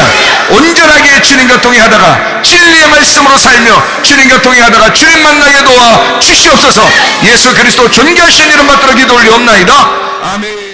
온전하게 주님과 동행하다가 진리의 말씀으로 살며 주님과 동행하다가 주님 만나게 도와 주시옵소서. 예수 그리스도 존귀하신 이름 받들어 기도 올리옵나이다. 아멘.